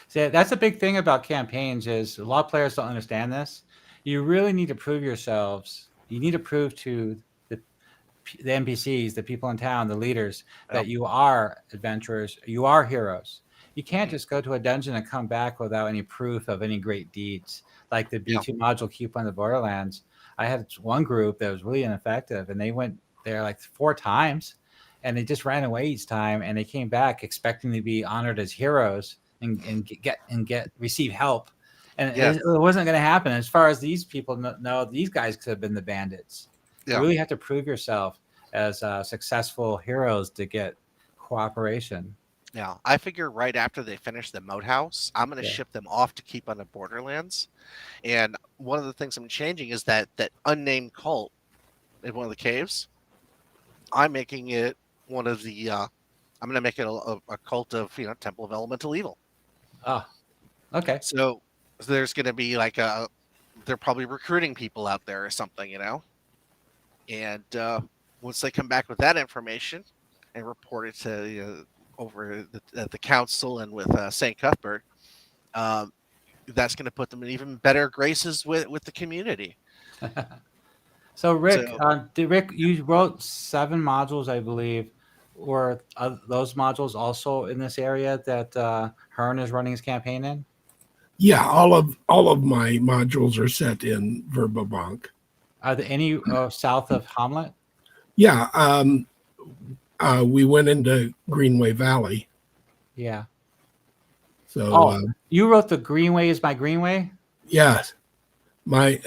See, that's a big thing about campaigns, is a lot of players don't understand this. You really need to prove yourselves. You need to prove to the NPCs, the people in town, the leaders, that you are adventurers, you are heroes. You can't just go to a dungeon and come back without any proof of any great deeds. Like the B2 module Keep on the Borderlands. I had one group that was really ineffective, and they went there like 4 times, and they just ran away each time, and they came back expecting to be honored as heroes and receive help. And it wasn't going to happen. As far as these people know, these guys could have been the bandits. You really have to prove yourself as successful heroes to get cooperation. Yeah, I figure right after they finish the Moat House, I'm going to ship them off to Keep on the Borderlands. And one of the things I'm changing is that unnamed cult in one of the caves. I'm making it one of the. I'm going to make it a cult of Temple of Elemental Evil. Oh, okay. So there's going to be they're probably recruiting people out there or something, And once they come back with that information and report it to over the council and with St. Cuthbert, that's going to put them in even better graces with the community. So Rick, you wrote 7 modules, I believe. Were those modules also in this area that Hearn is running his campaign in? Yeah, all of my modules are set in Verbobonc. Are there any south of Hamlet? Yeah, we went into Greenway Valley. Yeah. So you wrote the Greenway is my Greenway? Yes. My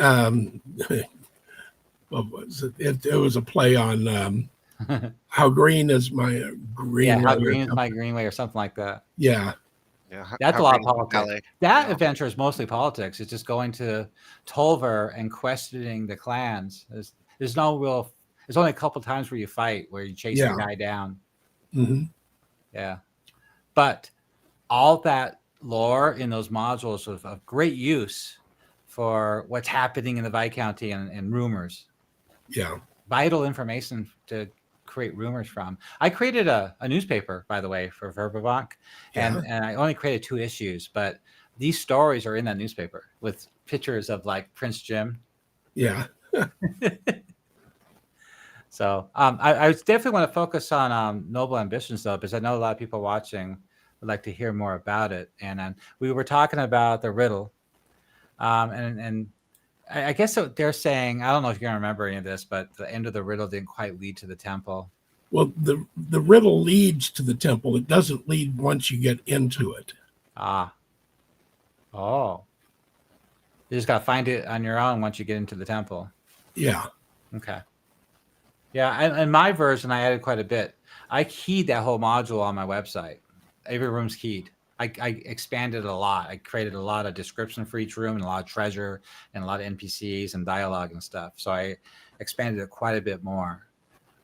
what was it? It was a play on how green is my greenway. Yeah, how green is my Greenway or something like that. Yeah. Yeah, that's a lot of politics. That adventure is mostly politics. It's just going to Tolver and questioning the clans. There's no real. There's only a couple times where you fight, where you chase the guy down. Mm-hmm. Yeah, but all that lore in those modules was of great use for what's happening in the Viscounty and rumors. Yeah, vital information to create rumors from. I created a newspaper, by the way, for Verbobonc, and I only created 2 issues, but these stories are in that newspaper with pictures of like Prince Jim. Yeah. So I definitely want to focus on Noble Ambitions, though, because I know a lot of people watching would like to hear more about it. And we were talking about the riddle, and I guess what they're saying, I don't know if you're going to remember any of this, but the end of the riddle didn't quite lead to the temple. Well, the riddle leads to the temple. It doesn't lead once you get into it. Ah. Oh. You just got to find it on your own once you get into the temple. Yeah. Okay. Yeah, in my version, I added quite a bit. I keyed that whole module on my website. Every room's keyed. I expanded it a lot. I created a lot of description for each room and a lot of treasure and a lot of NPCs and dialogue and stuff. So I expanded it quite a bit more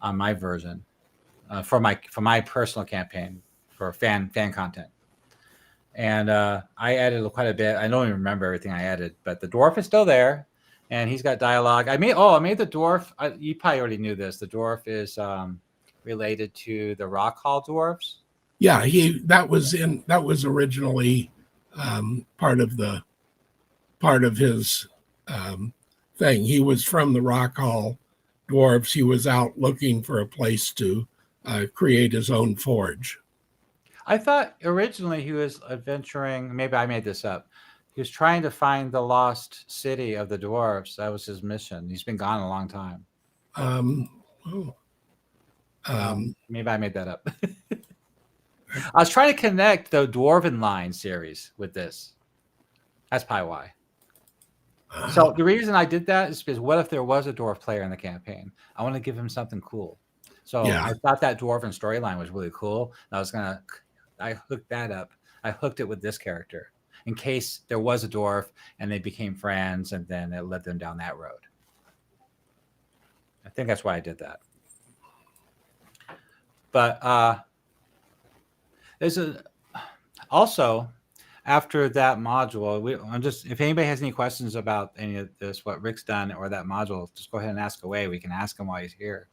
on my version for my personal campaign for fan content. And I added quite a bit. I don't even remember everything I added, but the dwarf is still there, and he's got dialogue. I made the dwarf. You probably already knew this. The dwarf is related to the Rock Hall dwarves. Yeah, that was originally part of his thing. He was from the Rock Hall dwarves. He was out looking for a place to create his own forge. I thought originally he was adventuring. Maybe I made this up. He was trying to find the lost city of the dwarves. That was his mission. He's been gone a long time. Maybe I made that up. I was trying to connect the Dwarven Line series with this. That's probably why. So the reason I did that is because what if there was a dwarf player in the campaign? I want to give him something cool. So I thought that dwarven storyline was really cool. I hooked that up. I hooked it with this character in case there was a dwarf and they became friends, and then it led them down that road. I think that's why I did that. But also after that module, if anybody has any questions about any of this, what Rick's done or that module, just go ahead and ask away. We can ask him while he's here.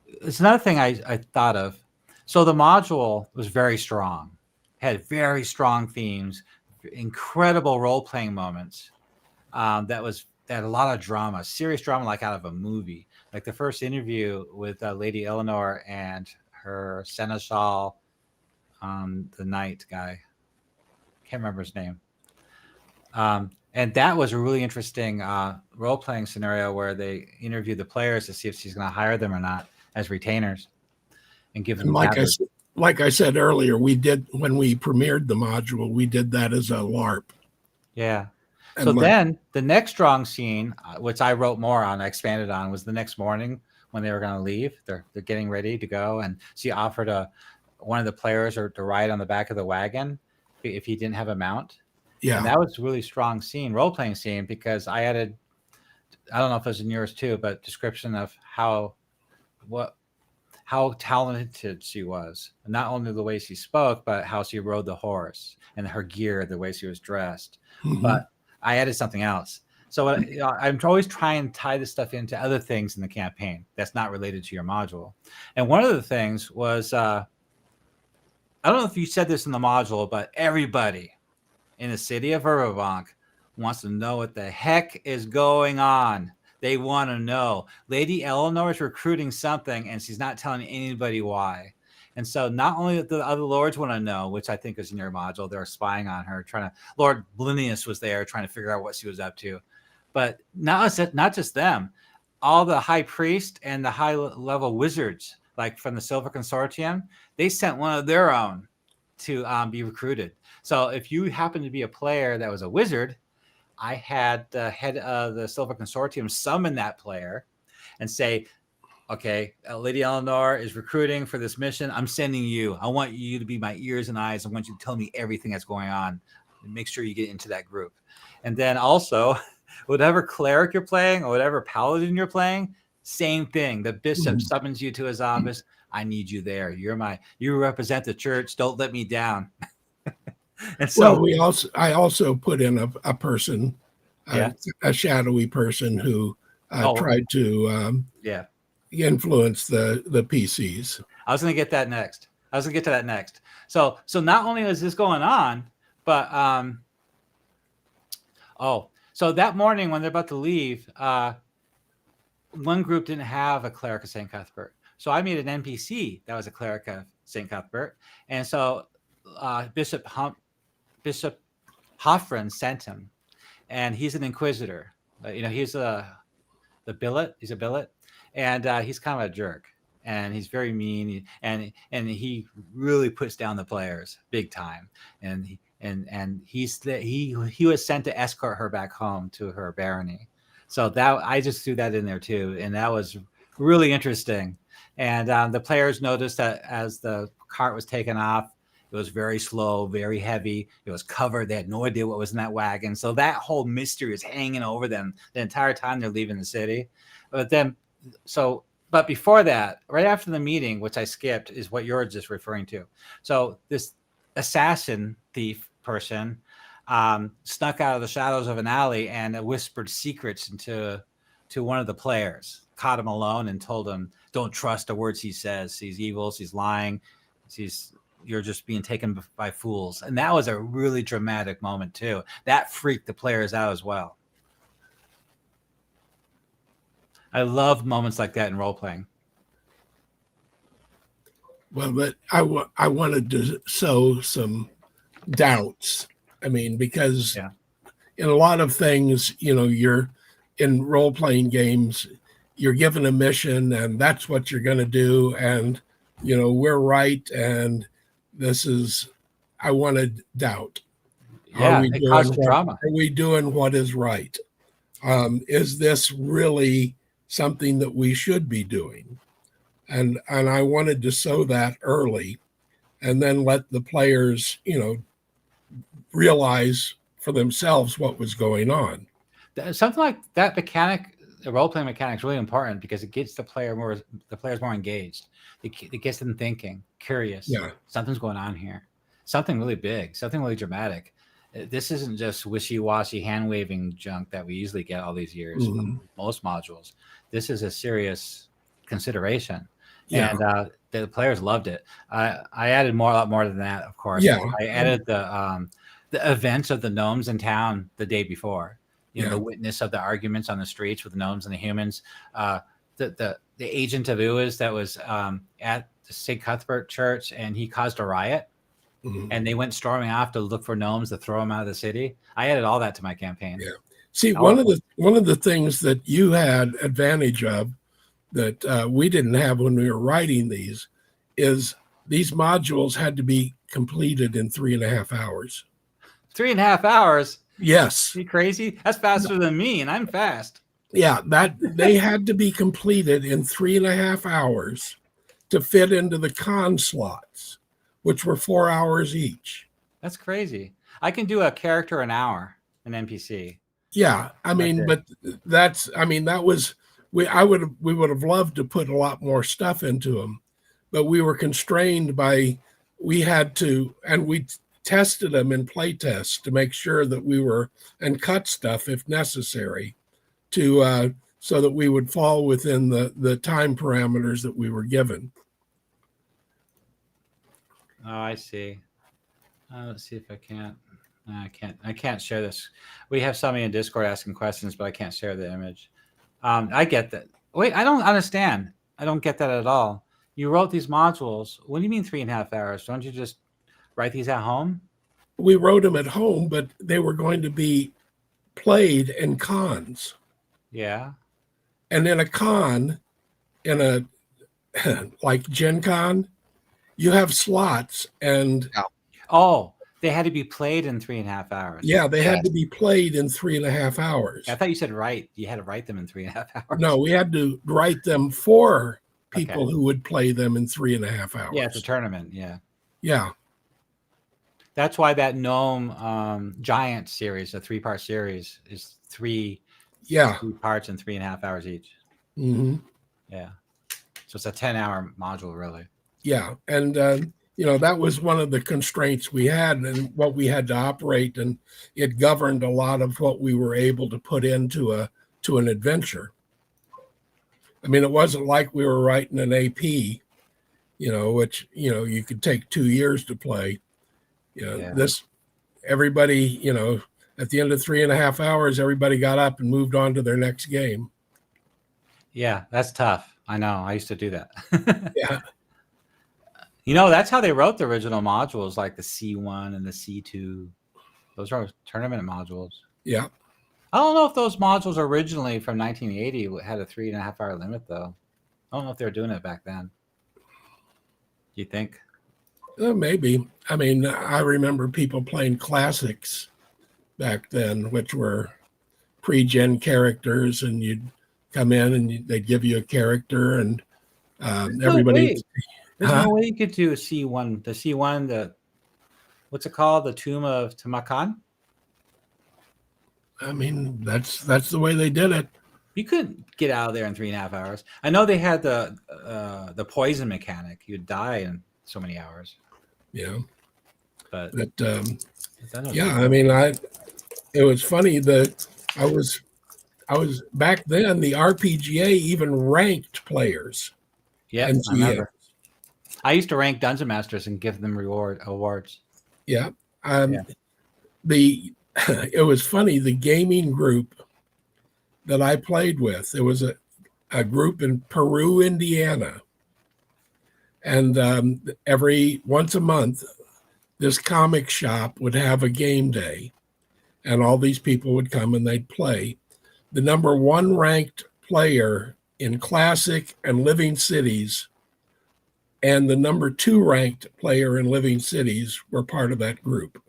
It's another thing I thought of. So the module was very strong, had very strong themes, incredible role-playing moments. That had a lot of drama, serious drama, like out of a movie. Like the first interview with Lady Eleanor and her seneschal, the knight guy. Can't remember his name. And that was a really interesting role-playing scenario where they interviewed the players to see if she's going to hire them or not as retainers and give them. Like I said earlier, when we premiered the module, we did that as a LARP. Yeah. So then the next strong scene, which I wrote more on, I expanded on, was the next morning when they were going to leave. They're getting ready to go, and she offered one of the players to ride on the back of the wagon if he didn't have a mount. Yeah, and that was a really strong scene, role-playing scene, because I added, I don't know if it was in yours too, but description of how talented she was. Not only the way she spoke, but how she rode the horse and her gear, the way she was dressed. Mm-hmm. But I added something else. So I'm always trying to tie this stuff into other things in the campaign that's not related to your module. And one of the things was, I don't know if you said this in the module, but everybody in the city of Verbobonc wants to know what the heck is going on. They want to know. Lady Eleanor is recruiting something, and she's not telling anybody why. And so not only the other lords want to know, which I think is in your module, they're spying on her, Lord Blinius was there trying to figure out what she was up to. But not just them, all the high priest and the high level wizards, like from the Silver Consortium, they sent one of their own to be recruited. So if you happen to be a player that was a wizard, I had the head of the Silver Consortium summon that player and say, okay, Lady Eleanor is recruiting for this mission. I'm sending you. I want you to be my ears and eyes. I want you to tell me everything that's going on. And make sure you get into that group. And then also, whatever cleric you're playing or whatever paladin you're playing, same thing. The bishop summons you to his office. I need you there. You represent the church. Don't let me down. And so, I also put in a person, a shadowy person who tried to influence the PCs. I was going to get that next. So not only is this going on, but so that morning when they're about to leave, one group didn't have a cleric of St. Cuthbert. So I made an NPC that was a cleric of St. Cuthbert. And so Bishop Hoffren sent him. and he's an inquisitor. He's the billet. He's a billet, and he's kind of a jerk, and he's very mean, and he really puts down the players big time. And he was sent to escort her back home to her barony. So that I just threw that in there too, and that was really interesting. And the players noticed that as the cart was taken off, it was very slow, very heavy. It was covered. They had no idea what was in that wagon. So that whole mystery is hanging over them the entire time they're leaving the city. But before that, right after the meeting, which I skipped, is what you're just referring to. So this assassin thief person snuck out of the shadows of an alley and whispered secrets to one of the players, caught him alone and told him, don't trust the words he says. He's evil. He's lying. You're just being taken by fools. And that was a really dramatic moment too. That freaked the players out as well. I love moments like that in role playing. Well, but I wanted to sow some doubts. I mean, because in a lot of things, you're in role playing games, you're given a mission and that's what you're going to do. And, we're right. And I wanted doubt. Yeah, it caused drama. Are we doing what is right? Is this really something that we should be doing? And I wanted to sow that early and then let the players, realize for themselves what was going on. Something like that mechanic, the role-playing mechanic, is really important because it gets the players more engaged. It gets them thinking, curious. Yeah. Something's going on here. Something really big, something really dramatic. This isn't just wishy-washy hand-waving junk that we usually get all these years from most modules. This is a serious consideration. Yeah. And the players loved it. I added a lot more than that, of course. Yeah. I added the events of the gnomes in town the day before. The witness of the arguments on the streets with the gnomes and the humans. The agent of Uis that was at the St. Cuthbert Church, and he caused a riot. And they went storming off to look for gnomes to throw them out of the city. I added all that to my campaign. Yeah. See, one of the things that you had advantage of that we didn't have when we were writing these is these modules had to be completed in 3.5 hours. 3.5 hours? Yes. Are you crazy? That's faster than me, and I'm fast. Yeah, they had to be completed in 3.5 hours to fit into the con slots, which were 4 hours each. That's crazy. I can do a character an hour, an NPC. Yeah, I mean, but that was we would have loved to put a lot more stuff into them, but we were constrained by we tested them in play tests to make sure that and cut stuff if necessary to so that we would fall within the time parameters that we were given. Oh, I see. Let's see if I can't. I can't share this. We have somebody in Discord asking questions, but I can't share the image. I get that. Wait, I don't understand. I don't get that at all. You wrote these modules. What do you mean 3.5 hours? Don't you just write these at home? We wrote them at home, but they were going to be played in cons. Yeah. And in a con, like Gen Con, you have slots and... Oh, they had to be played in 3.5 hours. Yeah, they had to be played in 3.5 hours. I thought you said write. You had to write them in 3.5 hours. No, we had to write them for people who would play them in 3.5 hours. Yeah, it's a tournament. Yeah. Yeah. That's why that Gnome Giant series, a 3-part series, is three parts in 3.5 hours each. Mm-hmm. Yeah. So it's a 10-hour module, really. Yeah. And, that was one of the constraints we had and what we had to operate. And it governed a lot of what we were able to put into an adventure. I mean, it wasn't like we were writing an AP, which, you could take 2 years to play. This, everybody, at the end of 3.5 hours, everybody got up and moved on to their next game. Yeah, that's tough. I know. I used to do that. Yeah. That's how they wrote the original modules, like the C1 and the C2. Those are tournament modules. Yeah. I don't know if those modules originally from 1980 had a 3.5 hour limit, though. I don't know if they were doing it back then. Do you think? Maybe. I mean, I remember people playing classics back then, which were pre-gen characters, and you'd come in and they'd give you a character, and everybody. There's no way you could do a C1. The C1, what's it called? The Tomb of Tamakan? I mean, that's the way they did it. You couldn't get out of there in 3.5 hours. I know they had the poison mechanic. You'd die in so many hours. Yeah. But yeah, I mean, it was funny that I was back then, the RPGA even ranked players. Yeah, I remember. I used to rank Dungeon Masters and give them awards. Yeah. It was funny, the gaming group that I played with, it was a group in Peru, Indiana. And once a month, this comic shop would have a game day, and all these people would come and they'd play. The number 1 ranked player in Classic and Living Cities and the number 2 ranked player in Living Cities were part of that group.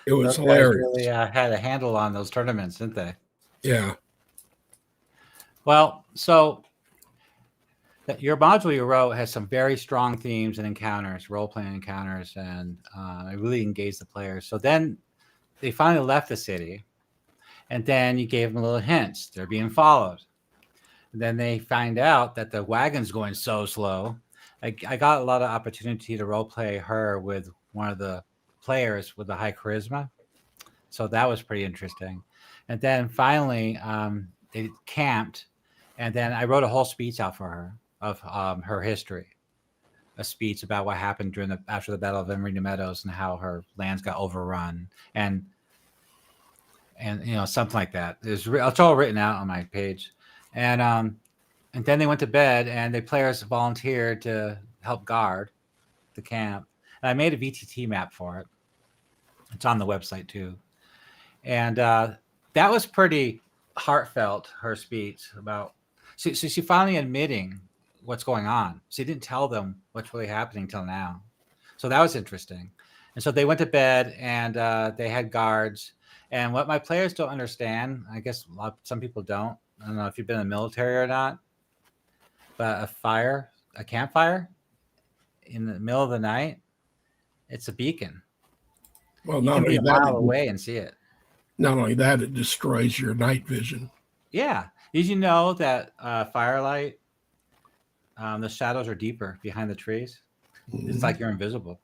It was hilarious. Really had a handle on those tournaments, didn't they? Yeah. Well, so your module you wrote has some very strong themes and encounters, role-playing encounters, and it really engaged the players. So then they finally left the city, and then you gave them little hints. They're being followed. And then they find out that the wagon's going so slow. I got a lot of opportunity to role-play her with one of the players with the high charisma. So that was pretty interesting. And then finally, they camped, and then I wrote a whole speech out for her of her history, a speech about what happened after the Battle of Emery New Meadows and how her lands got overrun, and something like that. It's all written out on my page, and then they went to bed, and the players volunteered to help guard the camp. And I made a VTT map for it. It's on the website too. And that was pretty heartfelt, her speech about, so she finally admitting what's going on. She didn't tell them what's really happening till now. So that was interesting. And so they went to bed, and they had guards. And what my players don't understand, I guess some people don't, I don't know if you've been in the military or not, but a campfire in the middle of the night, it's a beacon. Well, you can be a mile away and see it. Not only that, it destroys your night vision. Yeah. Did you know that firelight, the shadows are deeper behind the trees? Mm-hmm. It's like you're invisible.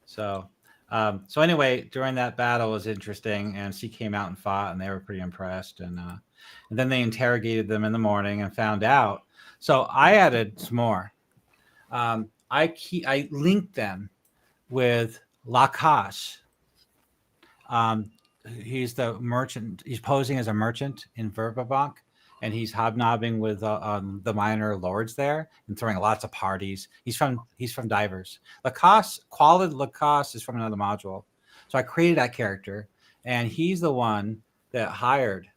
So anyway, during that battle was interesting, and she came out and fought, and they were pretty impressed. And then they interrogated them in the morning and found out. So I added some more. I linked them with Lacache. He's the merchant. He's posing as a merchant in Verbobonc, and he's hobnobbing with the minor lords there and throwing lots of parties. He's from Divers. Qualid Lacache is from another module. So I created that character, and he's the one that hired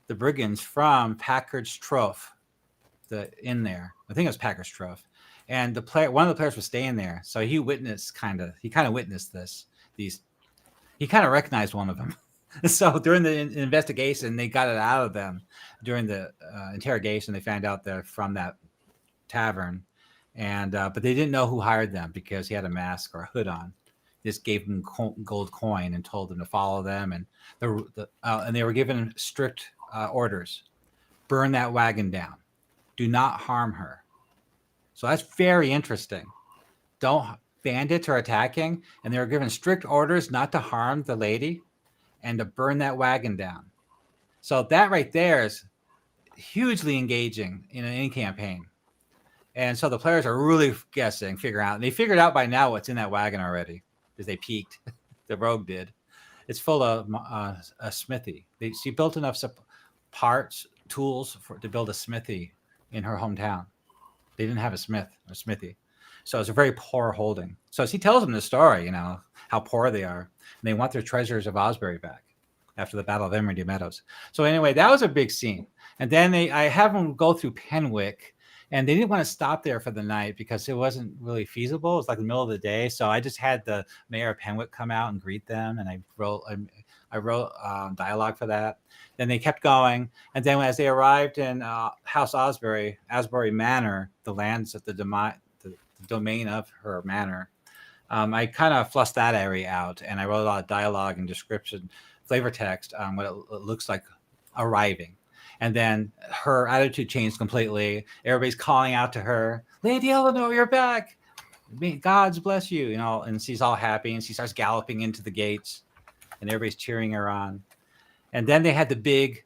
the brigands from Packard's Troph, the inn there. I think it was Packard's Troph. And one of the players was staying there, so he kind of witnessed this. He kind of recognized one of them. So during the investigation, they got it out of them. During the interrogation, they found out they're from that tavern, and but they didn't know who hired them because he had a mask or a hood on. Just gave them gold coin and told them to follow them, and and they were given strict orders: burn that wagon down, do not harm her. So that's very interesting. Bandits are attacking, and they were given strict orders not to harm the lady and to burn that wagon down. So that right there is hugely engaging in any campaign. And so the players are really figuring out. And they figured out by now what's in that wagon already because they peeked. The rogue did. It's full of a smithy. She built enough tools to build a smithy in her hometown. They didn't have a smith or smithy. So it's a very poor holding. So as he tells them the story, how poor they are, and they want their treasures of Osbury back after the Battle of Emerald Meadows. So anyway, that was a big scene. And then I have them go through Penwick, and they didn't want to stop there for the night because it wasn't really feasible. It was like the middle of the day. So I just had the mayor of Penwick come out and greet them, and I wrote dialogue for that. Then they kept going, and then as they arrived in House Asbury Manor, the lands of the domain of her manor, I kind of flussed that area out, and I wrote a lot of dialogue and description, flavor text on what it looks like arriving. And then her attitude changed completely. Everybody's calling out to her, Lady Eleanor, you're back. May God's bless you, and she's all happy, and she starts galloping into the gates, and everybody's cheering her on. And then they had the big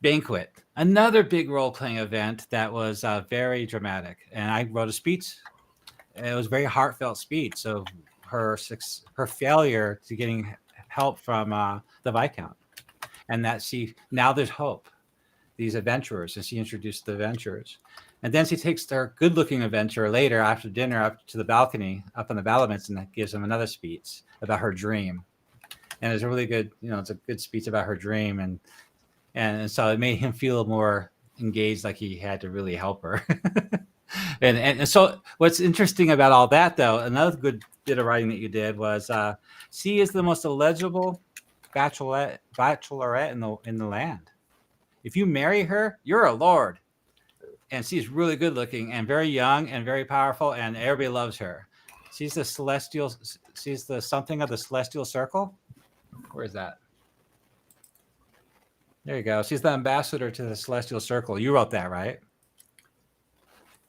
banquet, another big role-playing event that was very dramatic. And I wrote a speech. It was a very heartfelt speech. So her failure to getting help from the Viscount, and that now there's hope. These adventurers, and she introduced the adventurers. And then she takes their good-looking adventurer later after dinner up to the balcony, up on the battlements, and gives them another speech about her dream. And it's a really good, it's a good speech about her dream. And so it made him feel more engaged, like he had to really help her. and so what's interesting about all that, though, another good bit of writing that you did was she is the most eligible bachelorette in the land. If you marry her, you're a lord. And she's really good looking and very young and very powerful, and everybody loves her. She's the something of the celestial circle. Where is that? There you go. She's the ambassador to the celestial circle. You wrote that, right?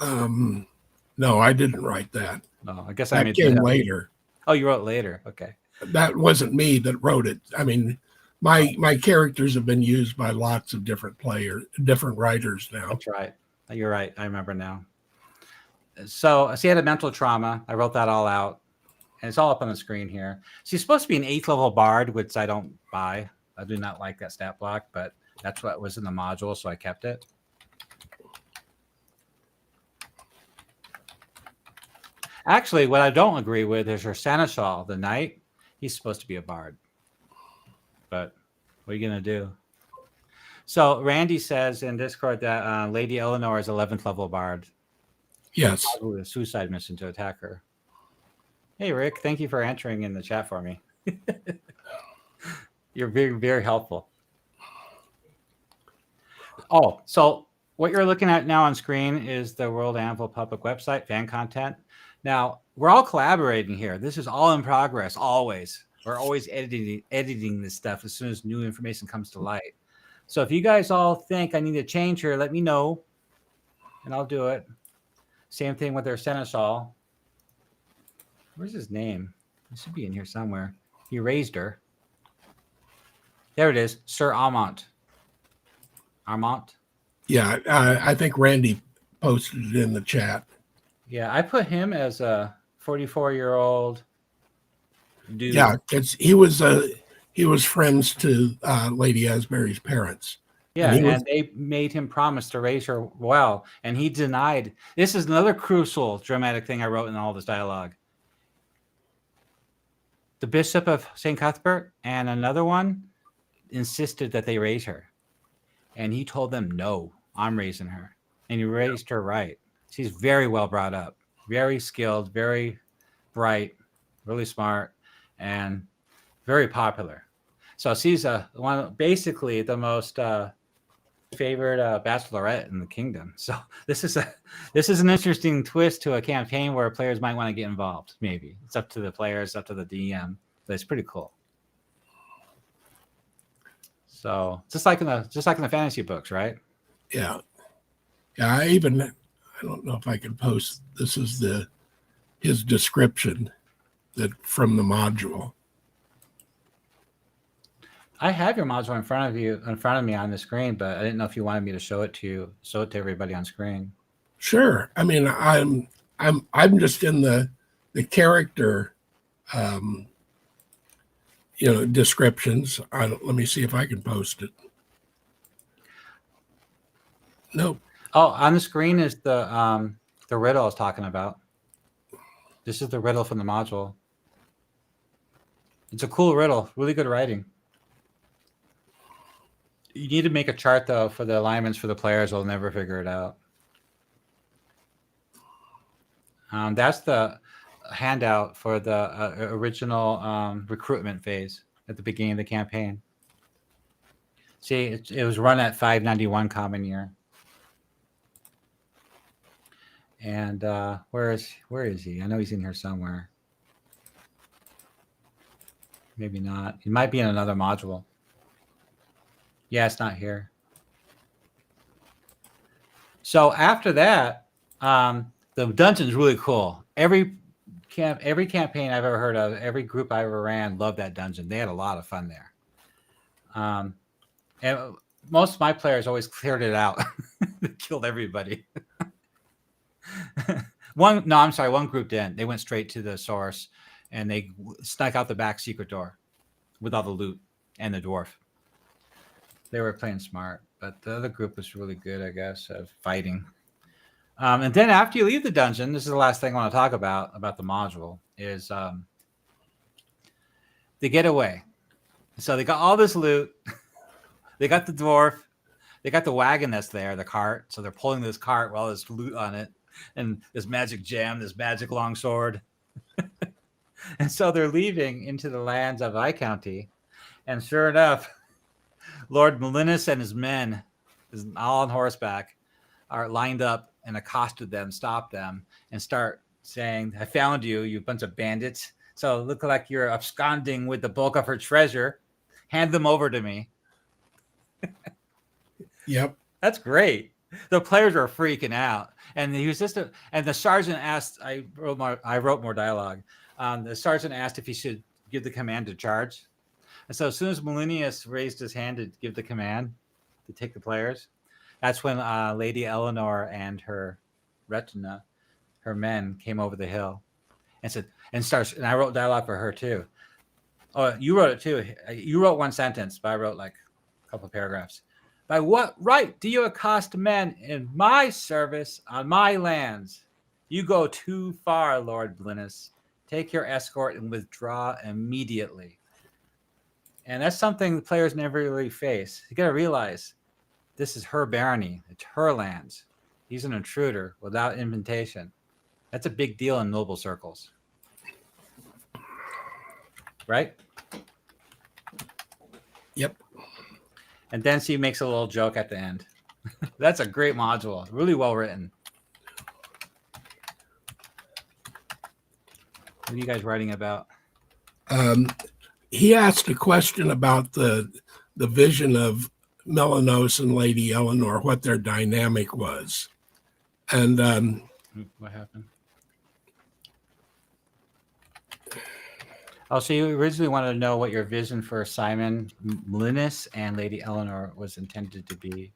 No, I didn't write that. No, I guess that came later. Oh, you wrote later. Okay. That wasn't me that wrote it. I mean, my characters have been used by lots of different writers now. That's right. You're right. I remember now. So she had a mental trauma. I wrote that all out, and it's all up on the screen here. She's supposed to be an 8th level bard, which I don't buy. I do not like that stat block, but that's what was in the module, so I kept it. Actually, what I don't agree with is her seneschal, the knight. He's supposed to be a bard. But what are you going to do? So Randy says in Discord that Lady Eleanor is 11th level bard. Yes. Probably a suicide mission to attack her. Hey, Rick, thank you for answering in the chat for me. You're very, very helpful. Oh, so what you're looking at now on screen is the World Anvil public website, fan content. Now, we're all collaborating here. This is all in progress, always. We're always editing this stuff as soon as new information comes to light. So if you guys all think I need to change here, let me know, and I'll do it. Same thing with our seneschal. Where's his name? It should be in here somewhere. He raised her. There it is, Sir Armont. Armont? Yeah, I think Randy posted it in the chat. Yeah, I put him as a 44-year-old dude. Yeah, he was friends to Lady Asbury's parents. Yeah, and they made him promise to raise her well, and he denied. This is another crucial dramatic thing I wrote in all this dialogue. The Bishop of St. Cuthbert and another one insisted that they raise her. And he told them, no, I'm raising her. And he raised her right. She's very well brought up, very skilled, very bright, really smart, and very popular. So she's basically the most favored bachelorette in the kingdom. So this is an interesting twist to a campaign where players might want to get involved. Maybe it's up to the players, up to the DM, but it's pretty cool. So just like in the fantasy books, right? Yeah. Yeah. I don't know if I can post. This is his description from the module. I have your module in front of me on the screen, but I didn't know if you wanted me to show it to everybody on screen. Sure. I mean, I'm just in the character, descriptions. Let me see if I can post it. Nope. Oh, on the screen is the riddle I was talking about. This is the riddle from the module. It's a cool riddle. Really good writing. You need to make a chart, though, for the alignments for the players. They'll never figure it out. That's the handout for the original recruitment phase at the beginning of the campaign. See, it was run at 591 common year. And where is he? I know he's in here somewhere. Maybe not. He might be in another module. Yeah, it's not here. So after that, the dungeon's really cool. Every campaign I've ever heard of, every group I ever ran loved that dungeon. They had a lot of fun there. And most of my players always cleared it out. They killed everybody. One group didn't. They went straight to the source and they snuck out the back secret door with all the loot and the dwarf. They were playing smart, but the other group was really good, I guess, at fighting. And then after you leave the dungeon, this is the last thing I want to talk about the module, is the getaway. So they got all this loot. They got the dwarf. They got the wagon that's there, the cart. So they're pulling this cart with all this loot on it and this magic gem, this magic longsword. And so they're leaving into the lands of Viscounty. And sure enough, Lord Molinis and his men, all on horseback, are lined up and accosted them, stopped them, and start saying, "I found you, you bunch of bandits. So look like you're absconding with the bulk of her treasure. Hand them over to me." Yep. That's great. The players were freaking out, and he was and the sergeant asked. I wrote more dialogue. The sergeant asked if he should give the command to charge, and so as soon as Molinius raised his hand to give the command to take the players, that's when Lady Eleanor and her retina, her men, came over the hill, and said, and I wrote dialogue for her too. Oh, you wrote it too. You wrote one sentence, but I wrote like a couple of paragraphs. "By what right do you accost men in my service on my lands? You go too far, Lord Blinnis. Take your escort and withdraw immediately." And that's something the players never really face. You got to realize this is her barony. It's her lands. He's an intruder without invitation. That's a big deal in noble circles. Right? Yep. And then she makes a little joke at the end. That's a great module. Really well written. What are you guys writing about? He asked a question about the vision of Melanos and Lady Eleanor, what their dynamic was. And what happened? Oh, so you originally wanted to know what your vision for Simon Molinis and Lady Eleanor was intended to be.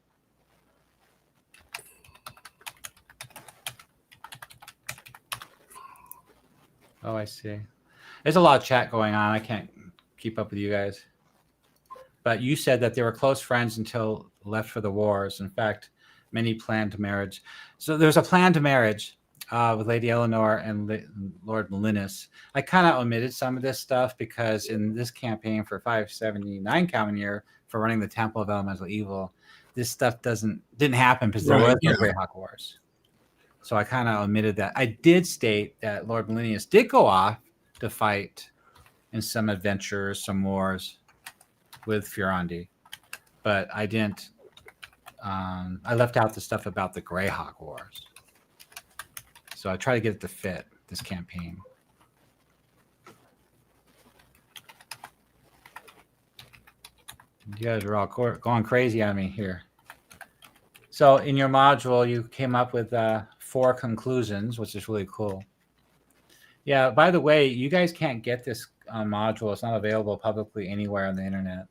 Oh, I see. There's a lot of chat going on. I can't keep up with you guys. But you said that they were close friends until left for the wars. In fact, many planned marriage. So there's a planned marriage with Lady Eleanor and Lord Molinis. I kind of omitted some of this stuff because in this campaign for 579 common year for running the Temple of Elemental Evil, this stuff didn't happen because there was no Greyhawk Wars. So I kind of omitted that. I did state that Lord Molinis did go off to fight in some adventures, some wars with Furandi, but I didn't. I left out the stuff about the Greyhawk Wars. So I try to get it to fit this campaign. You guys are all going crazy on me here. So in your module, you came up with 4 conclusions, which is really cool. Yeah, by the way, you guys can't get this module. It's not available publicly anywhere on the internet.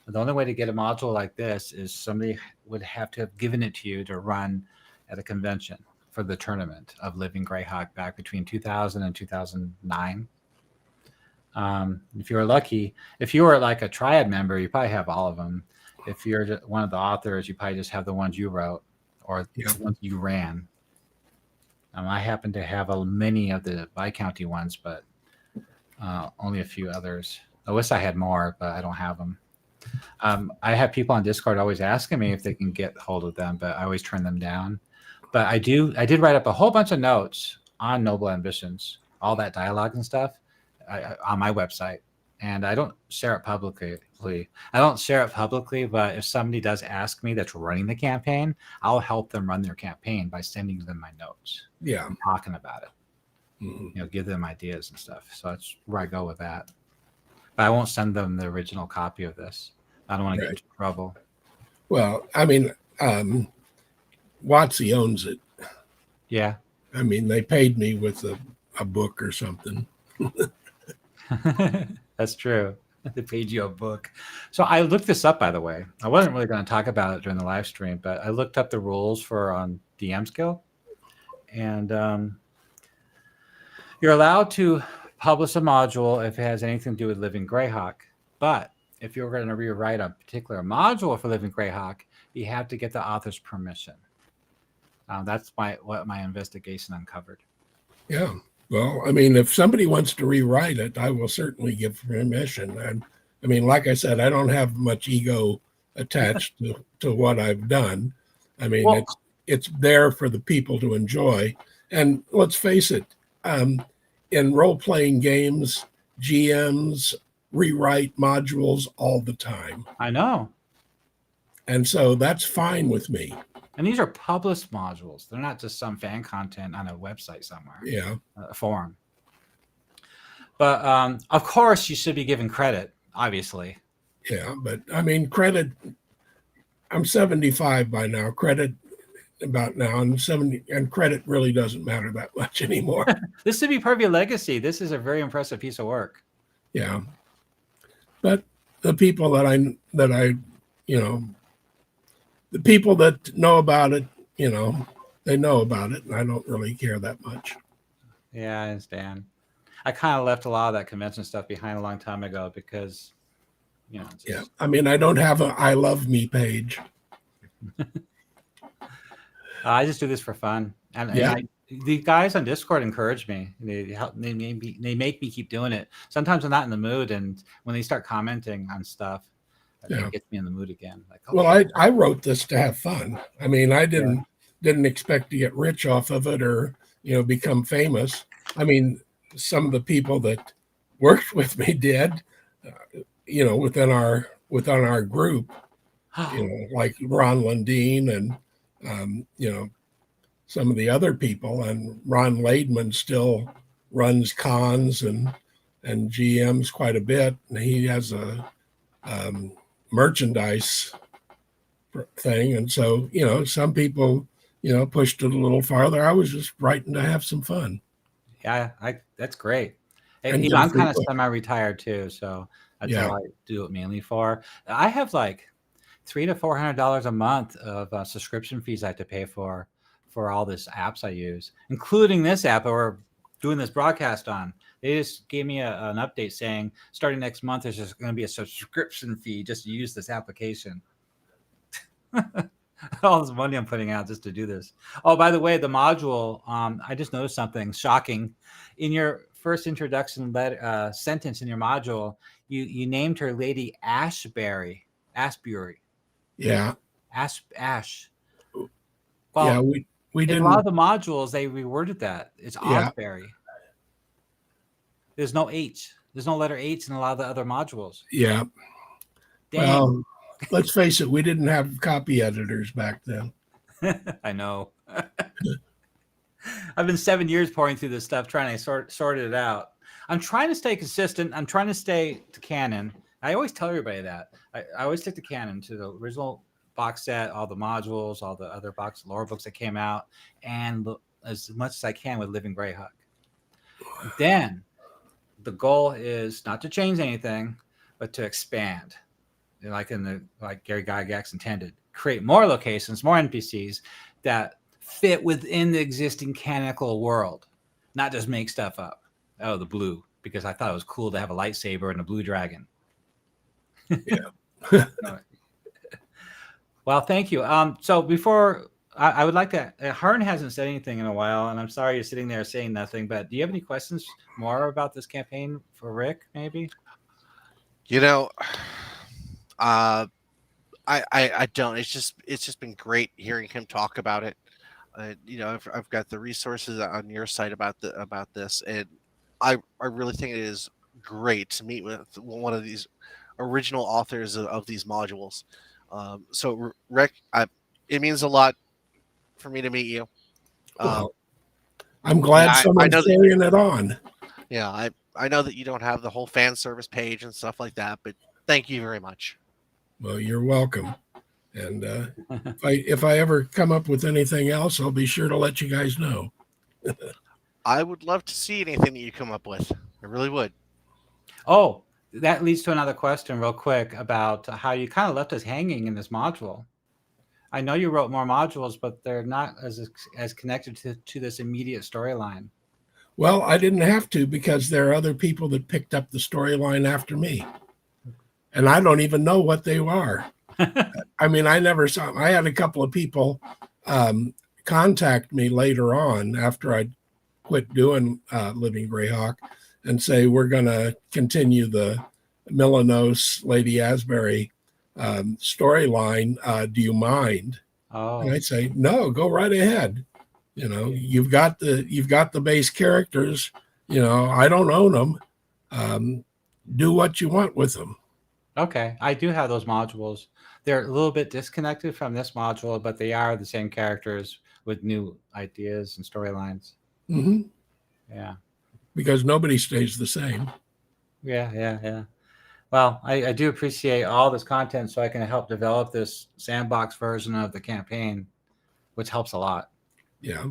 The only way to get a module like this is somebody would have to have given it to you to run at a convention for the tournament of Living Greyhawk back between 2000 and 2009. If you were lucky, if you were like a triad member, you probably have all of them. If you're one of the authors, you probably just have the ones you wrote or the ones you ran. I happen to have many of the Viscounty ones, but only a few others. I wish I had more, but I don't have them. I have people on Discord always asking me if they can get hold of them, but I always turn them down. But I did write up a whole bunch of notes on Noble Ambitions, all that dialogue and stuff on my website. And I don't share it publicly. But if somebody does ask me that's running the campaign, I'll help them run their campaign by sending them my notes. Yeah. And talking about it. Mm-hmm. Give them ideas and stuff. So that's where I go with that. But I won't send them the original copy of this. I don't want to get into trouble. Well, I mean, WotC owns it. Yeah. I mean, they paid me with a book or something. That's true. They paid you a book. So I looked this up, by the way. I wasn't really going to talk about it during the live stream, but I looked up the rules for on DM's Guild. And you're allowed to publish a module if it has anything to do with Living Greyhawk. But if you're going to rewrite a particular module for Living Greyhawk, you have to get the author's permission. That's what my investigation uncovered. Yeah. Well, I mean, if somebody wants to rewrite it, I will certainly give permission. And I mean, like I said, I don't have much ego attached to what I've done. I mean, it's there for the people to enjoy. And let's face it, in role-playing games, GMs rewrite modules all the time. I know. And so that's fine with me. And these are published modules. They're not just some fan content on a website somewhere. Yeah. A forum. But of course, you should be given credit, obviously. Yeah, but I mean, credit, I'm 75 by now. Credit about now, and 70, and credit really doesn't matter that much anymore. This should be part of your legacy. This is a very impressive piece of work. Yeah. But the people that I, the people that know about it, they know about it, and I don't really care that much. Yeah, I understand. I kind of left a lot of that convention stuff behind a long time ago because, Yeah, I mean, I don't have a I love me page. I just do this for fun, and the guys on Discord encourage me. They make me keep doing it. Sometimes I'm not in the mood, and when they start commenting on stuff, it gets me in the mood again. Like, well, I wrote this to have fun. I mean, I didn't expect to get rich off of it or become famous. I mean, some of the people that worked with me did, within our group, like Ron Lundeen and some of the other people, and Ron Laidman still runs cons and GMs quite a bit, and he has a merchandise thing, and so some people pushed it a little farther. I was just writing to have some fun. Yeah, that's great. And I'm kind of semi-retired too, so that's all I do it mainly for. I have like $300 to $400 a month of subscription fees I have to pay for all these apps I use, including this app that we're doing this broadcast on. They just gave me an update saying starting next month there's just going to be a subscription fee just to use this application. All this money I'm putting out just to do this. Oh, by the way, the module, I just noticed something shocking. In your first introduction sentence in your module, you named her Lady Ashbury. Yeah. Ash. Well, yeah, we didn't. In a lot of the modules, they reworded that. It's Osbury. There's no H. There's no letter H in a lot of the other modules. Yeah. Dang. Well, let's face it, we didn't have copy editors back then. I know. I've been 7 years pouring through this stuff, trying to sort it out. I'm trying to stay consistent. I'm trying to stay to canon. I always tell everybody that. I always stick to canon, to the original box set, all the modules, all the other lore books that came out, and as much as I can with Living Greyhawk. Then the goal is not to change anything, but to expand. Like Gary Gygax intended, create more locations, more NPCs that fit within the existing canonical world, not just make stuff up. Oh, the blue, because I thought it was cool to have a lightsaber and a blue dragon. Yeah. Well, thank you. So before I would like to. Hearn hasn't said anything in a while, and I'm sorry you're sitting there saying nothing. But do you have any questions more about this campaign for Rick? Maybe. You know, uh, I don't. It's just been great hearing him talk about it. You know, I've got the resources on your site about this, and I really think it is great to meet with one of these original authors of these modules. So Rick, it means a lot for me to meet you. Well, I'm glad I someone's know that, carrying it on. yeah, I know that you don't have the whole fan service page and stuff like that, but thank you very much. Well, you're welcome. And if I ever come up with anything else, I'll be sure to let you guys know. I would love to see anything that you come up with. I really would. Oh, that leads to another question, real quick, about how you kind of left us hanging in this module. I know you wrote more modules, but they're not as connected to this immediate storyline. Well, I didn't have to because there are other people that picked up the storyline after me. And I don't even know what they are. I mean, I never saw them. I had a couple of people contact me later on after I quit doing Living Greyhawk and say, we're going to continue the Milanos, Lady Asbury storyline. Do you mind? Oh. And I say, no, go right ahead. You know, you've got the base characters. You know, I don't own them. Do what you want with them. Okay, I do have those modules. They're a little bit disconnected from this module, but they are the same characters with new ideas and storylines. Mm-hmm. Yeah. Because nobody stays the same. Yeah. Well, I do appreciate all this content so I can help develop this sandbox version of the campaign, which helps a lot. Yeah.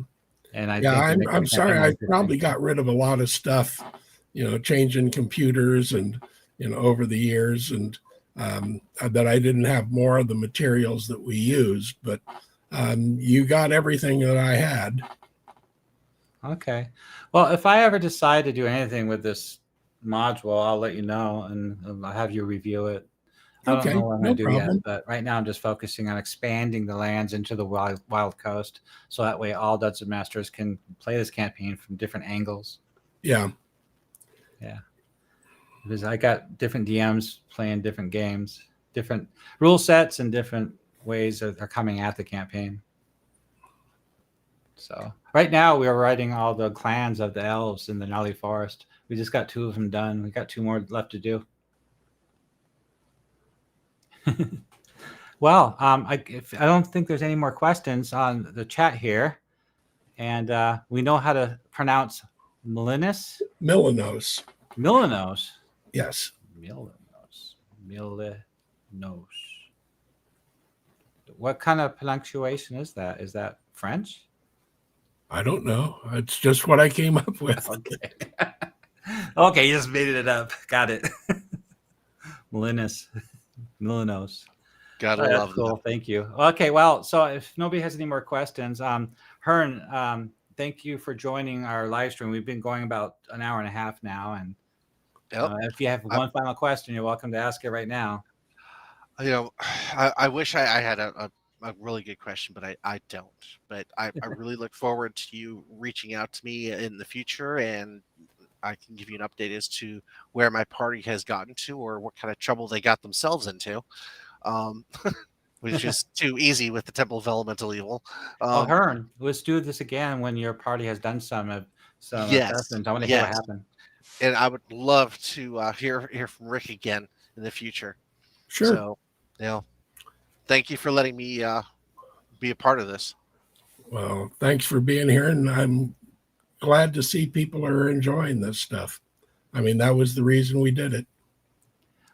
And I'm sorry. I probably got rid of a lot of stuff, you know, changing computers and, you know, over the years, and that I didn't have more of the materials that we used, but you got everything that I had. Okay. Well, if I ever decide to do anything with this module, I'll let you know, and I'll have you review it. I don't know what I'm going to do yet, but right now I'm just focusing on expanding the lands into the wild coast, so that way all Dungeon Masters can play this campaign from different angles. Yeah. Because I got different DMs playing different games, different rule sets, and different ways that are coming at the campaign. So right now we're writing all the clans of the elves in the Gnarly Forest. We just got 2 of them done. We got 2 more left to do. Well, I don't think there's any more questions on the chat here, and we know how to pronounce Milanos. Yes. Milanos. What kind of punctuation is that? Is that French? I don't know. It's just what I came up with. Okay. Okay, you just made it up. Got it. Milanos. Gotta love cool. That. Thank you. Okay, well, so if nobody has any more questions, Hearn, thank you for joining our live stream. We've been going about an hour and a half now, and if you have one final question, you're welcome to ask it right now. You know, I wish I had a really good question, but I don't. But I really look forward to you reaching out to me in the future, and I can give you an update as to where my party has gotten to or what kind of trouble they got themselves into. Which is too easy with the Temple of Elemental Evil. Hearn, let's do this again when your party has done some assessments. I want to hear what happened. And I would love to hear from Rick again in the future. Sure. So, you know, thank you for letting me be a part of this. Well, thanks for being here, and I'm glad to see people are enjoying this stuff. I mean, that was the reason we did it.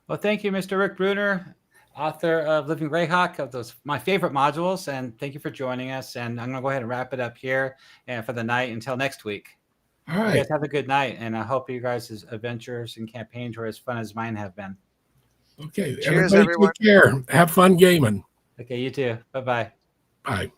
Well, thank you, Mr. Rick Bruner, author of Living Greyhawk, of those my favorite modules, and thank you for joining us. And I'm going to go ahead and wrap it up here and for the night until next week. All right. You guys have a good night, and I hope you guys' adventures and campaigns were as fun as mine have been. Okay. Cheers, everyone. Take care. Have fun gaming. Okay, you too. Bye-bye. Bye.